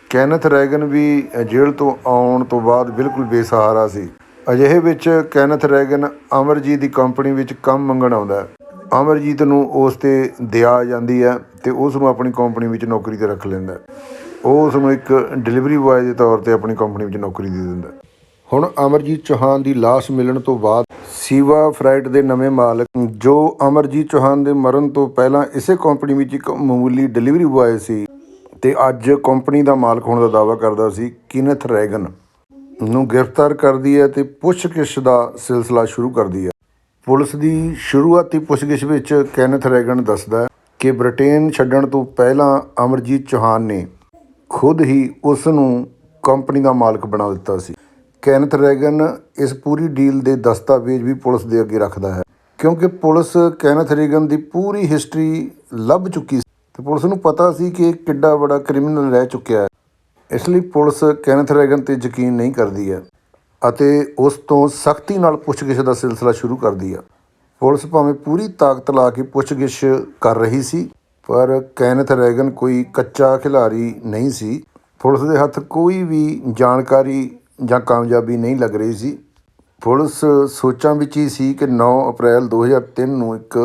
ਕੈਨਥ ਰੈਗਨ ਵੀ ਜੇਲ੍ਹ ਤੋਂ ਆਉਣ ਤੋਂ ਬਾਅਦ ਬਿਲਕੁਲ ਬੇਸਹਾਰਾ ਸੀ। ਅਜਿਹੇ ਵਿੱਚ ਕੈਨਥ ਰੈਗਨ ਅਮਰਜੀਤ ਦੀ ਕੰਪਨੀ ਵਿੱਚ ਕੰਮ ਮੰਗਣ ਆਉਂਦਾ ਹੈ। ਅਮਰਜੀਤ ਨੂੰ ਉਸ 'ਤੇ ਦਇਆ ਆ ਜਾਂਦੀ ਹੈ ਅਤੇ ਉਸ ਨੂੰ ਆਪਣੀ ਕੰਪਨੀ ਵਿੱਚ ਨੌਕਰੀ 'ਤੇ ਰੱਖ ਲੈਂਦਾ। ਉਹ ਉਸ ਨੂੰ ਇੱਕ ਡਿਲੀਵਰੀ ਬੁਆਏ ਦੇ ਤੌਰ 'ਤੇ ਆਪਣੀ ਕੰਪਨੀ ਵਿੱਚ ਨੌਕਰੀ ਦੇ ਦਿੰਦਾ। ਹੁਣ ਅਮਰਜੀਤ ਚੌਹਾਨ ਦੀ ਲਾਸ਼ ਮਿਲਣ ਤੋਂ ਬਾਅਦ ਸਿਵਾ ਫਰਾਈਟ ਦੇ ਨਵੇਂ ਮਾਲਕ, ਜੋ ਅਮਰਜੀਤ ਚੌਹਾਨ ਦੇ ਮਰਨ ਤੋਂ ਪਹਿਲਾਂ ਇਸੇ ਕੰਪਨੀ ਵਿੱਚ ਇੱਕ ਮਾਮੂਲੀ ਡਿਲੀਵਰੀ ਬੁਆਏ ਸੀ ਅਤੇ ਅੱਜ ਕੰਪਨੀ ਦਾ ਮਾਲਕ ਹੋਣ ਦਾ ਦਾਅਵਾ ਕਰਦਾ ਸੀ, ਕੈਨਥ ਰੈਗਨ ਨੂੰ ਗ੍ਰਿਫਤਾਰ ਕਰਦੀ ਹੈ ਅਤੇ ਪੁੱਛਗਿੱਛ ਦਾ ਸਿਲਸਿਲਾ ਸ਼ੁਰੂ ਕਰਦੀ ਹੈ। ਪੁਲਿਸ ਦੀ ਸ਼ੁਰੂਆਤੀ ਪੁੱਛਗਿੱਛ ਵਿੱਚ ਕੈਨਥ ਰੈਗਨ ਦੱਸਦਾ ਹੈ ਕਿ ਬ੍ਰਿਟੇਨ ਛੱਡਣ ਤੋਂ ਪਹਿਲਾਂ ਅਮਰਜੀਤ ਚੌਹਾਨ ਨੇ ਖੁਦ ਹੀ ਉਸ ਨੂੰ ਕੰਪਨੀ ਦਾ ਮਾਲਕ ਬਣਾ ਦਿੱਤਾ ਸੀ। ਕੈਨਥ ਰੈਗਨ ਇਸ ਪੂਰੀ ਡੀਲ ਦੇ ਦਸਤਾਵੇਜ਼ ਵੀ ਪੁਲਿਸ ਦੇ ਅੱਗੇ ਰੱਖਦਾ ਹੈ, ਕਿਉਂਕਿ ਪੁਲਿਸ ਕੈਨਥ ਰੈਗਨ ਦੀ ਪੂਰੀ ਹਿਸਟਰੀ ਲੱਭ ਚੁੱਕੀ ਸੀ ਅਤੇ ਪੁਲਿਸ ਨੂੰ ਪਤਾ ਸੀ ਕਿ ਇਹ ਕਿੱਡਾ ਬੜਾ ਕ੍ਰਿਮੀਨਲ ਰਹਿ ਚੁੱਕਿਆ ਹੈ। ਇਸ ਲਈ ਪੁਲਿਸ ਕੈਨਥ ਰੈਗਨ 'ਤੇ ਯਕੀਨ ਨਹੀਂ ਕਰਦੀ ਹੈ ਅਤੇ ਉਸ ਤੋਂ ਸਖਤੀ ਨਾਲ ਪੁੱਛਗਿੱਛ ਦਾ ਸਿਲਸਿਲਾ ਸ਼ੁਰੂ ਕਰਦੀ ਹੈ। ਪੁਲਿਸ ਭਾਵੇਂ ਪੂਰੀ ਤਾਕਤ ਲਾ ਕੇ ਪੁੱਛਗਿੱਛ ਕਰ ਰਹੀ ਸੀ, ਪਰ ਕੈਨਥ ਰੈਗਨ ਕੋਈ ਕੱਚਾ ਖਿਲਾੜੀ ਨਹੀਂ ਸੀ। ਪੁਲਿਸ ਦੇ ਹੱਥ ਕੋਈ ਵੀ ਜਾਣਕਾਰੀ ਜਾਂ ਕਾਮਯਾਬੀ ਨਹੀਂ ਲੱਗ ਰਹੀ ਸੀ। ਪੁਲਿਸ ਸੋਚਾਂ ਵਿੱਚ ਹੀ ਸੀ ਕਿ 9 ਅਪ੍ਰੈਲ 2003 ਨੂੰ ਇੱਕ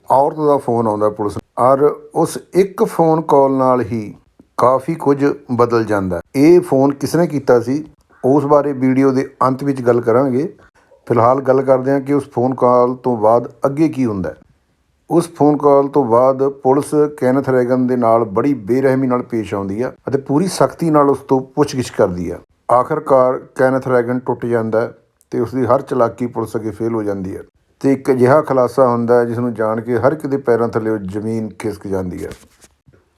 ਔਰਤ ਦਾ ਫੋਨ ਆਉਂਦਾ ਪੁਲਿਸ ਨੂੰ, ਔਰ ਉਸ ਇੱਕ ਫੋਨ ਕਾਲ ਨਾਲ ਹੀ ਕਾਫੀ ਕੁਝ ਬਦਲ ਜਾਂਦਾ। ਇਹ ਫੋਨ ਕਿਸ ਨੇ ਕੀਤਾ ਸੀ? ਉਸ ਬਾਰੇ ਵੀਡੀਓ ਦੇ ਅੰਤ ਵਿੱਚ ਗੱਲ ਕਰਾਂਗੇ। ਫਿਲਹਾਲ ਗੱਲ ਕਰਦੇ ਹਾਂ ਕਿ ਉਸ ਫੋਨ ਕਾਲ ਤੋਂ ਬਾਅਦ ਅੱਗੇ ਕੀ ਹੁੰਦਾ ਹੈ। ਉਸ ਫੋਨ ਕਾਲ ਤੋਂ ਬਾਅਦ ਪੁਲਿਸ ਕੈਨਥ ਰੈਗਨ ਦੇ ਨਾਲ ਬੜੀ ਬੇਰਹਿਮੀ ਨਾਲ ਪੇਸ਼ ਆਉਂਦੀ ਆ ਅਤੇ ਪੂਰੀ ਸਖਤੀ ਨਾਲ ਉਸ ਤੋਂ ਪੁੱਛਗਿੱਛ ਕਰਦੀ ਆ। ਆਖਰਕਾਰ ਕੈਨਥ ਰੈਗਨ ਟੁੱਟ ਜਾਂਦਾ ਅਤੇ ਉਸਦੀ ਹਰ ਚਲਾਕੀ ਪੁਲਿਸ ਅੱਗੇ ਫੇਲ ਹੋ ਜਾਂਦੀ ਹੈ ਅਤੇ ਇੱਕ ਅਜਿਹਾ ਖੁਲਾਸਾ ਹੁੰਦਾ ਹੈ ਜਿਸ ਨੂੰ ਜਾਣ ਕੇ ਹਰ ਇੱਕ ਦੇ ਪੈਰਾਂ ਥੱਲੇ ਜ਼ਮੀਨ ਖਿਸਕ ਜਾਂਦੀ ਹੈ।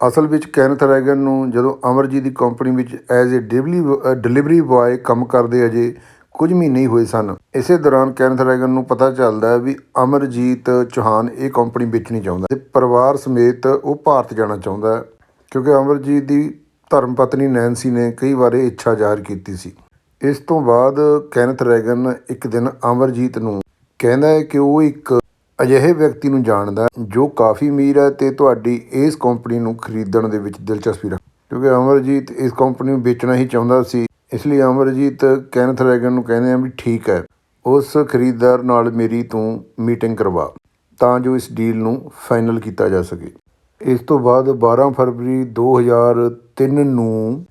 ਅਸਲ ਵਿੱਚ ਕੈਨਥ ਰੈਗਨ ਨੂੰ ਜਦੋਂ ਅਮਰਜੀਤ ਦੀ ਕੰਪਨੀ ਵਿੱਚ ਐਜ਼ ਏ ਡਿਲੀਵਰੀ ਬੁਆਏ ਕੰਮ ਕਰਦੇ ਅਜੇ ਕੁਝ ਮਹੀਨੇ ਹੀ ਹੋਏ ਸਨ। ਇਸੇ ਦੌਰਾਨ ਕੈਨਥ ਰੈਗਨ ਨੂੰ ਪਤਾ ਚੱਲਦਾ ਹੈ ਵੀ ਅਮਰਜੀਤ ਚੌਹਾਨ ਇਹ ਕੰਪਨੀ ਵੇਚਣੀ ਚਾਹੁੰਦਾ ਅਤੇ ਪਰਿਵਾਰ ਸਮੇਤ ਉਹ ਭਾਰਤ ਜਾਣਾ ਚਾਹੁੰਦਾ ਹੈ, ਕਿਉਂਕਿ ਅਮਰਜੀਤ ਦੀ ਧਰਮ ਪਤਨੀ ਨੈਨਸੀ ਨੇ ਕਈ ਵਾਰ ਇਹ ਇੱਛਾ ਜ਼ਾਹਰ ਕੀਤੀ ਸੀ। ਇਸ ਤੋਂ ਬਾਅਦ ਕੈਨਥ ਰੈਗਨ ਇੱਕ ਦਿਨ ਅਮਰਜੀਤ ਨੂੰ ਕਹਿੰਦਾ ਹੈ ਕਿ ਉਹ ਇੱਕ ਅਜਿਹੇ ਵਿਅਕਤੀ ਨੂੰ ਜਾਣਦਾ ਜੋ ਕਾਫੀ ਅਮੀਰ ਹੈ ਅਤੇ ਤੁਹਾਡੀ ਇਸ ਕੰਪਨੀ ਨੂੰ ਖਰੀਦਣ ਦੇ ਵਿੱਚ ਦਿਲਚਸਪੀ ਰੱਖਦਾ, ਕਿਉਂਕਿ ਅਮਰਜੀਤ ਇਸ ਕੰਪਨੀ ਨੂੰ ਵੇਚਣਾ ਹੀ ਚਾਹੁੰਦਾ ਸੀ। ਇਸ ਲਈ ਅਮਰਜੀਤ ਕੈਨਥ ਰੈਗਨ ਨੂੰ ਕਹਿੰਦੇ ਆ ਵੀ ਠੀਕ ਹੈ, ਉਸ ਖਰੀਦਦਾਰ ਨਾਲ ਮੇਰੀ ਤੂੰ ਮੀਟਿੰਗ ਕਰਵਾ ਤਾਂ ਜੋ ਇਸ ਡੀਲ ਨੂੰ ਫਾਈਨਲ ਕੀਤਾ ਜਾ ਸਕੇ। ਇਸ ਤੋਂ ਬਾਅਦ 12 ਫਰਵਰੀ 2003 ਨੂੰ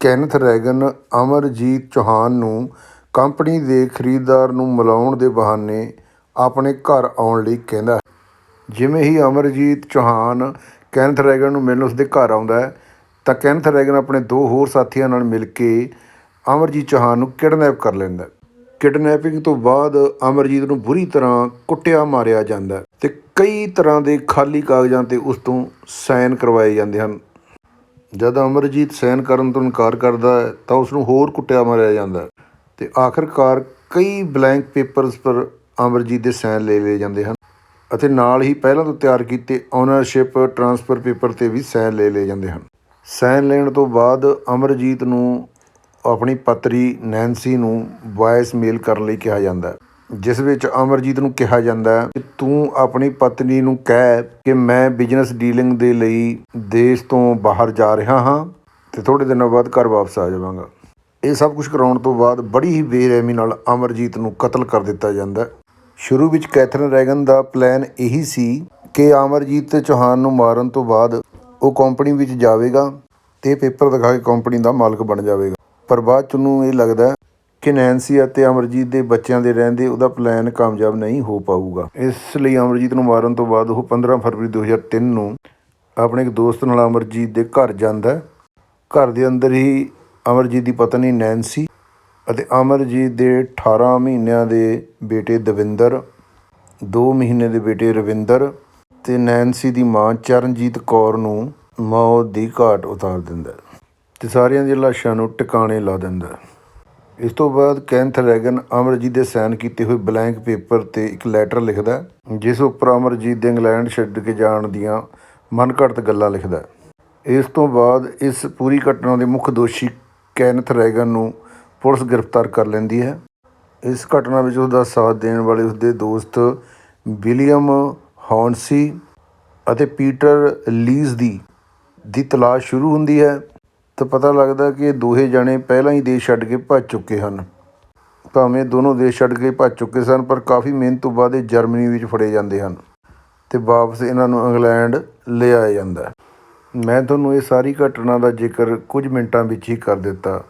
ਕੈਨਥ ਰੈਗਨ ਅਮਰਜੀਤ ਚੌਹਾਨ ਨੂੰ ਕੰਪਨੀ ਦੇ ਖਰੀਦਦਾਰ ਨੂੰ ਮਿਲਾਉਣ ਦੇ ਬਹਾਨੇ ਆਪਣੇ ਘਰ ਆਉਣ ਲਈ ਕਹਿੰਦਾ ਹੈ। ਜਿਵੇਂ ਹੀ ਅਮਰਜੀਤ ਚੌਹਾਨ ਕੈਨਥ ਰੈਗਨ ਨੂੰ ਮਿਲਣ ਉਸਦੇ ਘਰ ਆਉਂਦਾ ਹੈ ਤਾਂ ਕੈਨਥ ਰੈਗਨ ਆਪਣੇ 2 ਹੋਰ ਸਾਥੀਆਂ ਨਾਲ ਮਿਲ ਕੇ ਅਮਰਜੀਤ ਚੌਹਾਨ ਨੂੰ ਕਿਡਨੈਪ ਕਰ ਲੈਂਦਾ। ਕਿਡਨੈਪਿੰਗ ਤੋਂ ਬਾਅਦ ਅਮਰਜੀਤ ਨੂੰ ਬੁਰੀ ਤਰ੍ਹਾਂ ਕੁੱਟਿਆ ਮਾਰਿਆ ਜਾਂਦਾ ਅਤੇ ਕਈ ਤਰ੍ਹਾਂ ਦੇ ਖਾਲੀ ਕਾਗਜ਼ਾਂ 'ਤੇ ਉਸ ਤੋਂ ਸਾਈਨ ਕਰਵਾਏ ਜਾਂਦੇ ਹਨ। ਜਦ ਅਮਰਜੀਤ ਸਾਈਨ ਕਰਨ ਤੋਂ ਇਨਕਾਰ ਕਰਦਾ ਹੈ ਤਾਂ ਉਸ ਨੂੰ ਹੋਰ ਕੁੱਟਿਆ ਮਾਰਿਆ ਜਾਂਦਾ ਅਤੇ ਆਖਰਕਾਰ ਕਈ ਬਲੈਂਕ ਪੇਪਰਸ ਪਰ ਅਮਰਜੀਤ ਦੇ ਸਾਈਨ ਲੈ ਲਏ ਜਾਂਦੇ ਹਨ ਅਤੇ ਨਾਲ ਹੀ ਪਹਿਲਾਂ ਤੋਂ ਤਿਆਰ ਕੀਤੇ ਓਨਰਸ਼ਿਪ ਟਰਾਂਸਫਰ ਪੇਪਰ 'ਤੇ ਵੀ ਸਾਈਨ ਲੈ ਲਏ ਜਾਂਦੇ ਹਨ। ਸਾਈਨ ਲੈਣ ਤੋਂ ਬਾਅਦ ਅਮਰਜੀਤ ਨੂੰ ਆਪਣੀ ਪਤਨੀ ਨੈਨਸੀ ਨੂੰ ਵਾਇਸ ਮੇਲ ਕਰਨ ਲਈ ਕਿਹਾ ਜਾਂਦਾ, ਜਿਸ ਵਿੱਚ ਅਮਰਜੀਤ ਨੂੰ ਕਿਹਾ ਜਾਂਦਾ ਕਿ ਤੂੰ ਆਪਣੀ ਪਤਨੀ ਨੂੰ ਕਹਿ ਕਿ ਮੈਂ ਬਿਜ਼ਨਸ ਡੀਲਿੰਗ ਦੇ ਲਈ ਦੇਸ਼ ਤੋਂ ਬਾਹਰ ਜਾ ਰਿਹਾ ਹਾਂ ਅਤੇ ਥੋੜ੍ਹੇ ਦਿਨਾਂ ਬਾਅਦ ਘਰ ਵਾਪਸ ਆ ਜਾਵਾਂਗਾ। ਇਹ ਸਭ ਕੁਝ ਕਰਾਉਣ ਤੋਂ ਬਾਅਦ ਬੜੀ ਹੀ ਬੇਰਹਿਮੀ ਨਾਲ ਅਮਰਜੀਤ ਨੂੰ ਕਤਲ ਕਰ ਦਿੱਤਾ ਜਾਂਦਾ। ਸ਼ੁਰੂ ਵਿੱਚ ਕੈਥਰਨ ਰੈਗਨ ਦਾ ਪਲਾਨ ਇਹੀ ਸੀ ਕਿ ਅਮਰਜੀਤ ਚੌਹਾਨ ਨੂੰ ਮਾਰਨ ਤੋਂ ਬਾਅਦ ਉਹ ਕੰਪਨੀ ਵਿੱਚ ਜਾਵੇਗਾ ਅਤੇ ਪੇਪਰ ਦਿਖਾ ਕੇ ਕੰਪਨੀ ਦਾ ਮਾਲਕ ਬਣ ਜਾਵੇਗਾ, ਪਰ ਬਾਅਦ 'ਚ ਉਹਨੂੰ ਇਹ ਲੱਗਦਾ ਕਿ ਨੈਨਸੀ ਅਤੇ ਅਮਰਜੀਤ ਦੇ ਬੱਚਿਆਂ ਦੇ ਰਹਿੰਦੇ ਉਹਦਾ ਪਲਾਨ ਕਾਮਯਾਬ ਨਹੀਂ ਹੋ ਪਾਊਗਾ। ਇਸ ਲਈ ਅਮਰਜੀਤ ਨੂੰ ਮਾਰਨ ਤੋਂ ਬਾਅਦ ਉਹ 15 ਫਰਵਰੀ 2003 ਨੂੰ ਆਪਣੇ ਇੱਕ ਦੋਸਤ ਨਾਲ ਅਮਰਜੀਤ ਦੇ ਘਰ ਜਾਂਦਾ। ਘਰ ਦੇ ਅੰਦਰ ਹੀ ਅਮਰਜੀਤ ਦੀ ਪਤਨੀ ਨੈਨਸੀ ਅਤੇ ਅਮਰਜੀਤ ਦੇ 18 ਮਹੀਨਿਆਂ ਦੇ ਬੇਟੇ ਦਵਿੰਦਰ, 2 ਮਹੀਨੇ ਦੇ ਬੇਟੇ ਰਵਿੰਦਰ ਅਤੇ ਨੈਨਸੀ ਦੀ ਮਾਂ ਚਰਨਜੀਤ ਕੌਰ ਨੂੰ ਮੌਤ ਦੀ ਘਾਟ ਉਤਾਰ ਦਿੰਦਾ ਅਤੇ ਸਾਰਿਆਂ ਦੀਆਂ ਲਾਸ਼ਾਂ ਨੂੰ ਟਿਕਾਣੇ ਲਾ ਦਿੰਦਾ। ਇਸ ਤੋਂ ਬਾਅਦ ਕੈਨਥ ਰੈਗਨ ਅਮਰਜੀਤ ਦੇ ਸਾਈਨ ਕੀਤੇ ਹੋਏ ਬਲੈਂਕ ਪੇਪਰ 'ਤੇ ਇੱਕ ਲੈਟਰ ਲਿਖਦਾ, ਜਿਸ ਉੱਪਰ ਅਮਰਜੀਤ ਦੇ ਇੰਗਲੈਂਡ ਛੱਡ ਕੇ ਜਾਣ ਦੀਆਂ ਮਨਘੜਤ ਗੱਲਾਂ ਲਿਖਦਾ। ਇਸ ਤੋਂ ਬਾਅਦ ਇਸ ਪੂਰੀ ਘਟਨਾ ਦੇ ਮੁੱਖ ਦੋਸ਼ੀ ਕੈਨਥ ਰੈਗਨ ਨੂੰ ਪੁਲਿਸ ਗ੍ਰਿਫਤਾਰ ਕਰ ਲੈਂਦੀ ਹੈ। ਇਸ ਘਟਨਾ ਵਿੱਚ ਉਸਦਾ ਸਾਥ ਦੇਣ ਵਾਲੇ ਉਸਦੇ ਦੋਸਤ ਵਿਲੀਅਮ ਹੌਂਡਸੀ ਅਤੇ ਪੀਟਰ ਲੀਜ਼ ਦੀ ਤਲਾਸ਼ ਸ਼ੁਰੂ ਹੁੰਦੀ ਹੈ ਤਾਂ ਪਤਾ ਲੱਗਦਾ ਕਿ ਇਹ ਦੋਹੇ ਜਣੇ ਪਹਿਲਾਂ ਹੀ ਦੇਸ਼ ਛੱਡ ਕੇ ਭੱਜ ਚੁੱਕੇ ਹਨ। ਭਾਵੇਂ ਦੋਨੋਂ ਦੇਸ਼ ਛੱਡ ਕੇ ਭੱਜ ਚੁੱਕੇ ਸਨ, ਪਰ ਕਾਫੀ ਮਿਹਨਤ ਤੋਂ ਬਾਅਦ ਇਹ ਜਰਮਨੀ ਵਿੱਚ ਫੜੇ ਜਾਂਦੇ ਹਨ ਅਤੇ ਵਾਪਸ ਇਹਨਾਂ ਨੂੰ ਇੰਗਲੈਂਡ ਲਿਆਇਆ ਜਾਂਦਾ। ਮੈਂ ਤੁਹਾਨੂੰ ਇਹ ਸਾਰੀ ਘਟਨਾ ਦਾ ਜ਼ਿਕਰ ਕੁਝ ਮਿੰਟਾਂ ਵਿੱਚ ਹੀ ਕਰ ਦਿੱਤਾ,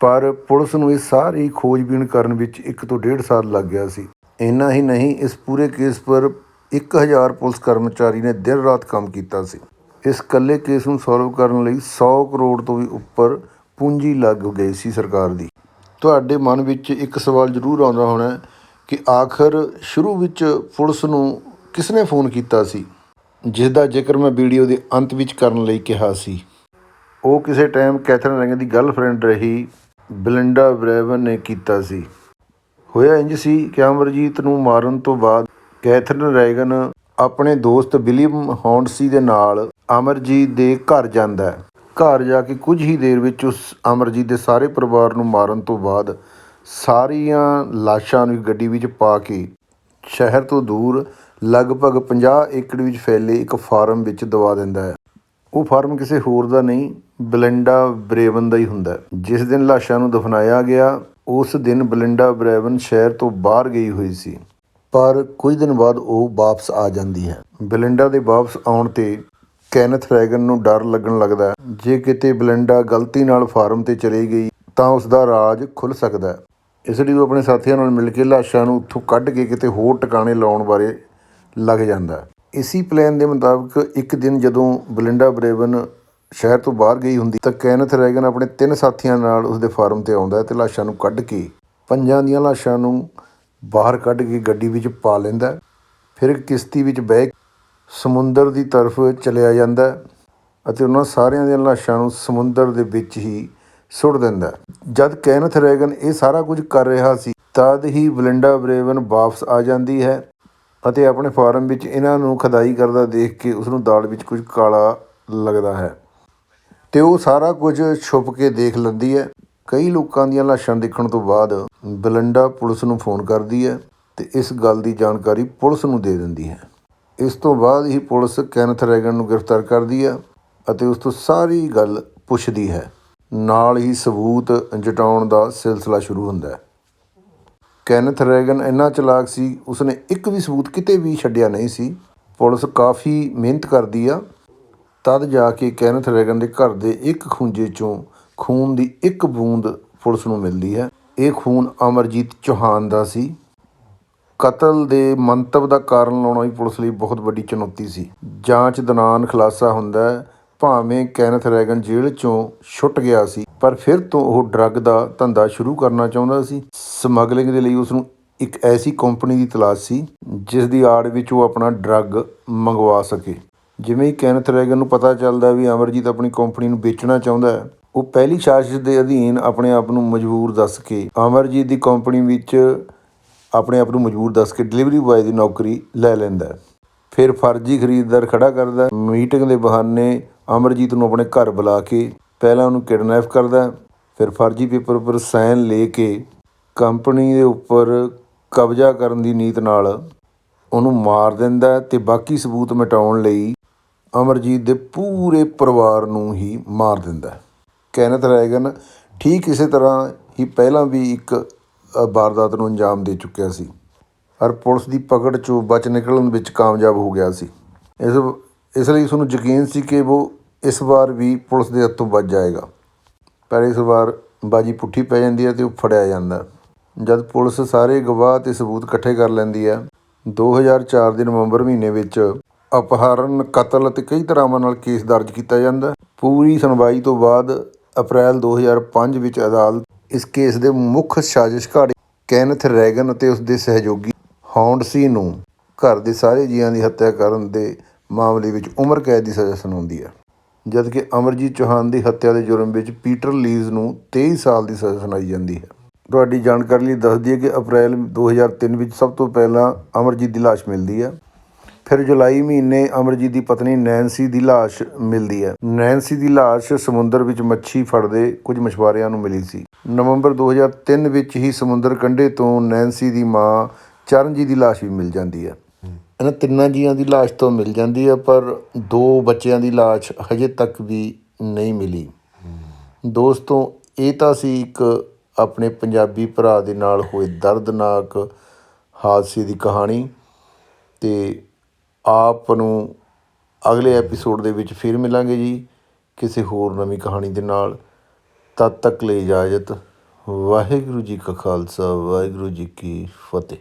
ਪਰ ਪੁਲਿਸ ਨੂੰ ਇਹ ਸਾਰੀ ਖੋਜਬੀਨ ਕਰਨ ਵਿੱਚ 1 ਤੋਂ 1.5 ਸਾਲ ਲੱਗ ਗਿਆ ਸੀ। ਇੰਨਾ ਹੀ ਨਹੀਂ, ਇਸ ਪੂਰੇ ਕੇਸ ਪਰ 1000 ਪੁਲਿਸ ਕਰਮਚਾਰੀ ਨੇ ਦਿਨ ਰਾਤ ਕੰਮ ਕੀਤਾ ਸੀ। ਇਸ ਇਕੱਲੇ ਕੇਸ ਨੂੰ ਸੋਲਵ ਕਰਨ ਲਈ 100 ਕਰੋੜ ਤੋਂ ਵੀ ਉੱਪਰ ਪੂੰਜੀ ਲੱਗ ਗਈ ਸੀ ਸਰਕਾਰ ਦੀ। ਤੁਹਾਡੇ ਮਨ ਵਿੱਚ ਇੱਕ ਸਵਾਲ ਜ਼ਰੂਰ ਆਉਂਦਾ ਹੋਣਾ ਕਿ ਆਖਰ ਸ਼ੁਰੂ ਵਿੱਚ ਪੁਲਿਸ ਨੂੰ ਕਿਸ ਨੇ ਫੋਨ ਕੀਤਾ ਸੀ, ਜਿਸ ਦਾ ਜ਼ਿਕਰ ਮੈਂ ਵੀਡੀਓ ਦੇ ਅੰਤ ਵਿੱਚ ਕਰਨ ਲਈ ਕਿਹਾ ਸੀ। ਉਹ ਕਿਸੇ ਟਾਈਮ ਕੈਥਰਨ ਰੈਗਨ ਦੀ ਗਰਲਫ੍ਰੈਂਡ ਰਹੀ ਬਲਿੰਡਾ ਬ੍ਰੇਵਨ ਨੇ ਕੀਤਾ ਸੀ। ਹੋਇਆ ਇੰਝ ਸੀ ਕਿ ਅਮਰਜੀਤ ਨੂੰ ਮਾਰਨ ਤੋਂ ਬਾਅਦ ਕੈਥਰਨ ਰੈਗਨ ਆਪਣੇ ਦੋਸਤ ਵਿਲੀਅਮ ਹੌਂਡਸੀ ਦੇ ਨਾਲ ਅਮਰਜੀਤ ਦੇ ਘਰ ਜਾਂਦਾ। ਘਰ ਜਾ ਕੇ ਕੁਝ ਹੀ ਦੇਰ ਵਿੱਚ ਉਸ ਅਮਰਜੀਤ ਦੇ ਸਾਰੇ ਪਰਿਵਾਰ ਨੂੰ ਮਾਰਨ ਤੋਂ ਬਾਅਦ ਸਾਰੀਆਂ ਲਾਸ਼ਾਂ ਨੂੰ ਗੱਡੀ ਵਿੱਚ ਪਾ ਕੇ ਸ਼ਹਿਰ ਤੋਂ ਦੂਰ ਲਗਭਗ 50 ਏਕੜ ਵਿੱਚ ਫੈਲੇ ਇੱਕ ਫਾਰਮ ਵਿੱਚ ਦਬਾ ਦਿੰਦਾ ਹੈ। ਉਹ ਫਾਰਮ ਕਿਸੇ ਹੋਰ ਦਾ ਨਹੀਂ, ਬਲਿੰਡਾ ਬ੍ਰੇਵਨ ਦਾ ਹੀ ਹੁੰਦਾ। ਜਿਸ ਦਿਨ ਲਾਸ਼ਾਂ ਨੂੰ ਦਫਨਾਇਆ ਗਿਆ ਉਸ ਦਿਨ ਬਲਿੰਡਾ ਬ੍ਰੇਵਨ ਸ਼ਹਿਰ ਤੋਂ ਬਾਹਰ ਗਈ ਹੋਈ ਸੀ, ਪਰ ਕੁਝ ਦਿਨ ਬਾਅਦ ਉਹ ਵਾਪਸ ਆ ਜਾਂਦੀ ਹੈ। ਬਲਿੰਡਾ ਦੇ ਵਾਪਸ ਆਉਣ 'ਤੇ ਕੈਨਥ ਰੈਗਨ ਨੂੰ ਡਰ ਲੱਗਣ ਲੱਗਦਾ, ਜੇ ਕਿਤੇ ਬਲਿੰਡਾ ਗਲਤੀ ਨਾਲ ਫਾਰਮ 'ਤੇ ਚਲੀ ਗਈ ਤਾਂ ਉਸ ਦਾ ਰਾਜ ਖੁੱਲ੍ਹ ਸਕਦਾ ਹੈ। ਇਸ ਲਈ ਉਹ ਆਪਣੇ ਸਾਥੀਆਂ ਨਾਲ ਮਿਲ ਕੇ ਲਾਸ਼ਾਂ ਨੂੰ ਉੱਥੋਂ ਕੱਢ ਕੇ ਕਿਤੇ ਹੋਰ ਟਿਕਾਣੇ ਲਾਉਣ ਬਾਰੇ ਲੱਗ ਜਾਂਦਾ। ਇਸੀ ਪਲਾਨ ਦੇ ਮੁਤਾਬਕ ਇੱਕ ਦਿਨ ਜਦੋਂ ਬਲਿੰਡਾ ਬਰੇਵਨ ਸ਼ਹਿਰ ਤੋਂ ਬਾਹਰ ਗਈ ਹੁੰਦੀ ਤਾਂ ਕੈਨਥ ਰੈਗਨ ਆਪਣੇ 3 ਸਾਥੀਆਂ ਨਾਲ ਉਸਦੇ ਫਾਰਮ 'ਤੇ ਆਉਂਦਾ ਅਤੇ ਲਾਸ਼ਾਂ ਨੂੰ ਕੱਢ ਕੇ 5 ਦੀਆਂ ਲਾਸ਼ਾਂ ਨੂੰ ਬਾਹਰ ਕੱਢ ਕੇ ਗੱਡੀ ਵਿੱਚ ਪਾ ਲੈਂਦਾ। ਫਿਰ ਕਿਸ਼ਤੀ ਵਿੱਚ ਬਹਿ ਸਮੁੰਦਰ ਦੀ ਤਰਫ ਚਲਿਆ ਜਾਂਦਾ ਅਤੇ ਉਹਨਾਂ ਸਾਰਿਆਂ ਦੀਆਂ ਲਾਸ਼ਾਂ ਨੂੰ ਸਮੁੰਦਰ ਦੇ ਵਿੱਚ ਹੀ ਸੁੱਟ ਦਿੰਦਾ। ਜਦ ਕੈਨਥ ਰੈਗਨ ਇਹ ਸਾਰਾ ਕੁਝ ਕਰ ਰਿਹਾ ਸੀ ਤਦ ਹੀ ਬਲਿੰਡਾ ਬਰੇਵਨ ਵਾਪਸ ਆ ਜਾਂਦੀ ਹੈ ਅਤੇ ਆਪਣੇ ਫਾਰਮ ਵਿੱਚ ਇਹਨਾਂ ਨੂੰ ਖੁਦਾਈ ਕਰਦਾ ਦੇਖ ਕੇ ਉਸਨੂੰ ਦਾਲ ਵਿੱਚ ਕੁਝ ਕਾਲਾ ਲੱਗਦਾ ਹੈ ਅਤੇ ਉਹ ਸਾਰਾ ਕੁਝ ਛੁਪ ਕੇ ਦੇਖ ਲੈਂਦੀ ਹੈ। ਕਈ ਲੋਕਾਂ ਦੀਆਂ ਲਾਸ਼ਾਂ ਦੇਖਣ ਤੋਂ ਬਾਅਦ ਬਲਿੰਡਾ ਪੁਲਿਸ ਨੂੰ ਫੋਨ ਕਰਦੀ ਹੈ ਅਤੇ ਇਸ ਗੱਲ ਦੀ ਜਾਣਕਾਰੀ ਪੁਲਿਸ ਨੂੰ ਦੇ ਦਿੰਦੀ ਹੈ। ਇਸ ਤੋਂ ਬਾਅਦ ਹੀ ਪੁਲਿਸ ਕੈਨਥ ਰੈਗਨ ਨੂੰ ਗ੍ਰਿਫਤਾਰ ਕਰਦੀ ਹੈ ਅਤੇ ਉਸ ਤੋਂ ਸਾਰੀ ਗੱਲ ਪੁੱਛਦੀ ਹੈ। ਨਾਲ ਹੀ ਸਬੂਤ ਜਟਾਉਣ ਦਾ ਸਿਲਸਿਲਾ ਸ਼ੁਰੂ ਹੁੰਦਾ ਹੈ। ਕੈਨਥ ਰੈਗਨ ਇੰਨਾ ਚਲਾਕ ਸੀ, ਉਸਨੇ ਇੱਕ ਵੀ ਸਬੂਤ ਕਿਤੇ ਵੀ ਛੱਡਿਆ ਨਹੀਂ ਸੀ। ਪੁਲਿਸ ਕਾਫੀ ਮਿਹਨਤ ਕਰਦੀ ਆ ਤਦ ਜਾ ਕੇ ਕੈਨਥ ਰੈਗਨ ਦੇ ਘਰ ਦੇ ਇੱਕ ਖੂੰਜੇ 'ਚੋਂ ਖੂਨ ਦੀ ਇੱਕ ਬੂੰਦ ਪੁਲਿਸ ਨੂੰ ਮਿਲਦੀ ਹੈ। ਇਹ ਖੂਨ ਅਮਰਜੀਤ ਚੌਹਾਨ ਦਾ ਸੀ। ਕਤਲ ਦੇ ਮੰਤਵ ਦਾ ਕਾਰਨ ਲਾਉਣਾ ਵੀ ਪੁਲਿਸ ਲਈ ਬਹੁਤ ਵੱਡੀ ਚੁਣੌਤੀ ਸੀ। ਜਾਂਚ ਦੌਰਾਨ ਖੁਲਾਸਾ ਹੁੰਦਾ ਹੈ ਭਾਵੇਂ ਕੈਨਥ ਰੈਗਨ ਜੇਲ੍ਹ 'ਚੋਂ ਛੁੱਟ ਗਿਆ ਸੀ ਪਰ ਫਿਰ ਤੋਂ ਉਹ ਡਰੱਗ ਦਾ ਧੰਦਾ ਸ਼ੁਰੂ ਕਰਨਾ ਚਾਹੁੰਦਾ ਸੀ। ਸਮਗਲਿੰਗ ਦੇ ਲਈ ਉਸਨੂੰ ਇੱਕ ਐਸੀ ਕੰਪਨੀ ਦੀ ਤਲਾਸ਼ ਸੀ ਜਿਸ ਦੀ ਆੜ ਵਿੱਚ ਉਹ ਆਪਣਾ ਡਰੱਗ ਮੰਗਵਾ ਸਕੇ। ਜਿਵੇਂ ਹੀ ਕੈਨਥ ਰੈਗਨ ਨੂੰ ਪਤਾ ਚੱਲਦਾ ਵੀ ਅਮਰਜੀਤ ਆਪਣੀ ਕੰਪਨੀ ਨੂੰ ਵੇਚਣਾ ਚਾਹੁੰਦਾ ਹੈ, ਉਹ ਪਹਿਲੀ ਸਾਜ਼ਿਸ਼ ਦੇ ਅਧੀਨ ਆਪਣੇ ਆਪ ਨੂੰ ਮਜਬੂਰ ਦੱਸ ਕੇ ਅਮਰਜੀਤ ਦੀ ਕੰਪਨੀ ਵਿੱਚ ਡਿਲੀਵਰੀ ਬੁਆਏ ਦੀ ਨੌਕਰੀ ਲੈ ਲੈਂਦਾ। ਫਿਰ ਫਰਜ਼ੀ ਖਰੀਦਦਾਰ ਖੜਾ ਕਰਦਾ। ਮੀਟਿੰਗ ਦੇ ਬਹਾਨੇ ਅਮਰਜੀਤ ਨੂੰ ਆਪਣੇ ਘਰ ਬੁਲਾ ਕੇ ਪਹਿਲਾਂ ਉਹਨੂੰ ਕਿਡਨੈਪ ਕਰਦਾ, ਫਿਰ ਫਰਜ਼ੀ ਪੇਪਰ ਉੱਪਰ ਸਾਈਨ ਲੈ ਕੇ ਕੰਪਨੀ ਦੇ ਉੱਪਰ ਕਬਜ਼ਾ ਕਰਨ ਦੀ ਨੀਤ ਨਾਲ ਉਹਨੂੰ ਮਾਰ ਦਿੰਦਾ ਅਤੇ ਬਾਕੀ ਸਬੂਤ ਮਿਟਾਉਣ ਲਈ ਅਮਰਜੀਤ ਦੇ ਪੂਰੇ ਪਰਿਵਾਰ ਨੂੰ ਹੀ ਮਾਰ ਦਿੰਦਾ। ਕੈਨਥ ਰੈਗਨ ਠੀਕ ਇਸੇ ਤਰ੍ਹਾਂ ਹੀ ਪਹਿਲਾਂ ਵੀ ਇੱਕ ਵਾਰਦਾਤ ਨੂੰ ਅੰਜਾਮ ਦੇ ਚੁੱਕਿਆ ਸੀ ਪਰ ਪੁਲਿਸ ਦੀ ਪਕੜ 'ਚੋਂ ਬਚ ਨਿਕਲਣ ਵਿੱਚ ਕਾਮਯਾਬ ਹੋ ਗਿਆ ਸੀ। ਇਸ ਲਈ ਉਸਨੂੰ ਯਕੀਨ ਸੀ ਕਿ ਉਹ ਇਸ ਵਾਰ ਵੀ ਪੁਲਿਸ ਦੇ ਹੱਥੋਂ ਬਚ ਜਾਏਗਾ, ਪਰ ਇਸ ਵਾਰ ਬਾਜੀ ਪੁੱਠੀ ਪੈ ਜਾਂਦੀ ਹੈ ਅਤੇ ਉਹ ਫੜਿਆ ਜਾਂਦਾ। ਜਦ ਪੁਲਿਸ ਸਾਰੇ ਗਵਾਹ ਅਤੇ ਸਬੂਤ ਇਕੱਠੇ ਕਰ ਲੈਂਦੀ ਹੈ 2004 ਦੇ ਨਵੰਬਰ ਮਹੀਨੇ ਵਿੱਚ ਅਪਹਰਨ, ਕਤਲ ਅਤੇ ਕਈ ਧਾਰਾਵਾਂ ਨਾਲ ਕੇਸ ਦਰਜ ਕੀਤਾ ਜਾਂਦਾ। ਪੂਰੀ ਸੁਣਵਾਈ ਤੋਂ ਬਾਅਦ ਅਪ੍ਰੈਲ 2005 ਵਿੱਚ ਅਦਾਲਤ ਇਸ ਕੇਸ ਦੇ ਮੁੱਖ ਸਾਜ਼ਿਸ਼ਘਾੜੇ ਕੈਨਥ ਰੈਗਨ ਅਤੇ ਉਸਦੇ ਸਹਿਯੋਗੀ ਹੌਂਡਸੀ ਨੂੰ ਘਰ ਦੇ ਸਾਰੇ ਜੀਆਂ ਦੀ ਹੱਤਿਆ ਕਰਨ ਦੇ ਮਾਮਲੇ ਵਿੱਚ ਉਮਰ ਕੈਦ ਦੀ ਸਜ਼ਾ ਸੁਣਾਉਂਦੀ ਹੈ, ਜਦਕਿ ਅਮਰਜੀਤ ਚੌਹਾਨ ਦੀ ਹੱਤਿਆ ਦੇ ਜੁਰਮ ਵਿੱਚ ਪੀਟਰ ਲੀਜ਼ ਨੂੰ 23 ਸਾਲ ਦੀ ਸਜ਼ਾ ਸੁਣਾਈ ਜਾਂਦੀ ਹੈ। ਤੁਹਾਡੀ ਜਾਣਕਾਰੀ ਲਈ ਦੱਸ ਦਈਏ ਕਿ ਅਪ੍ਰੈਲ 2003 ਵਿੱਚ ਸਭ ਤੋਂ ਪਹਿਲਾਂ ਅਮਰਜੀਤ ਦੀ ਲਾਸ਼ ਮਿਲਦੀ ਹੈ। ਫਿਰ ਜੁਲਾਈ ਮਹੀਨੇ ਅਮਰਜੀਤ ਦੀ ਪਤਨੀ ਨੈਨਸੀ ਦੀ ਲਾਸ਼ ਮਿਲਦੀ ਹੈ। ਨੈਨਸੀ ਦੀ ਲਾਸ਼ ਸਮੁੰਦਰ ਵਿੱਚ ਮੱਛੀ ਫੜਦੇ ਕੁਝ ਮਛੁਆਰਿਆਂ ਨੂੰ ਮਿਲੀ ਸੀ। ਨਵੰਬਰ 2003 ਵਿੱਚ ਹੀ ਸਮੁੰਦਰ ਕੰਢੇ ਤੋਂ ਨੈਨਸੀ ਦੀ ਮਾਂ ਚਰਨਜੀਤ ਦੀ ਲਾਸ਼ ਵੀ ਮਿਲ ਜਾਂਦੀ ਹੈ। ਇਹਨਾਂ 3 ਜੀਆਂ ਦੀ ਲਾਸ਼ ਤੋਂ ਮਿਲ ਜਾਂਦੀ ਹੈ ਪਰ 2 ਬੱਚਿਆਂ ਦੀ ਲਾਸ਼ ਹਜੇ ਤੱਕ ਵੀ ਨਹੀਂ ਮਿਲੀ। ਦੋਸਤੋ, ਇਹ ਤਾਂ ਸੀ ਇੱਕ ਆਪਣੇ ਪੰਜਾਬੀ ਭਰਾ ਦੇ ਨਾਲ ਹੋਏ ਦਰਦਨਾਕ ਹਾਦਸੇ ਦੀ ਕਹਾਣੀ ਅਤੇ ਆਪ ਨੂੰ ਅਗਲੇ ਐਪੀਸੋਡ ਦੇ ਵਿੱਚ ਫਿਰ ਮਿਲਾਂਗੇ ਜੀ ਕਿਸੇ ਹੋਰ ਨਵੀਂ ਕਹਾਣੀ ਦੇ ਨਾਲ। ਤਦ ਤੱਕ ਲਈ ਇਜਾਜ਼ਤ। ਵਾਹਿਗੁਰੂ ਜੀ ਕਾ ਖਾਲਸਾ, ਵਾਹਿਗੁਰੂ ਜੀ ਕੀ ਫਤਿਹ।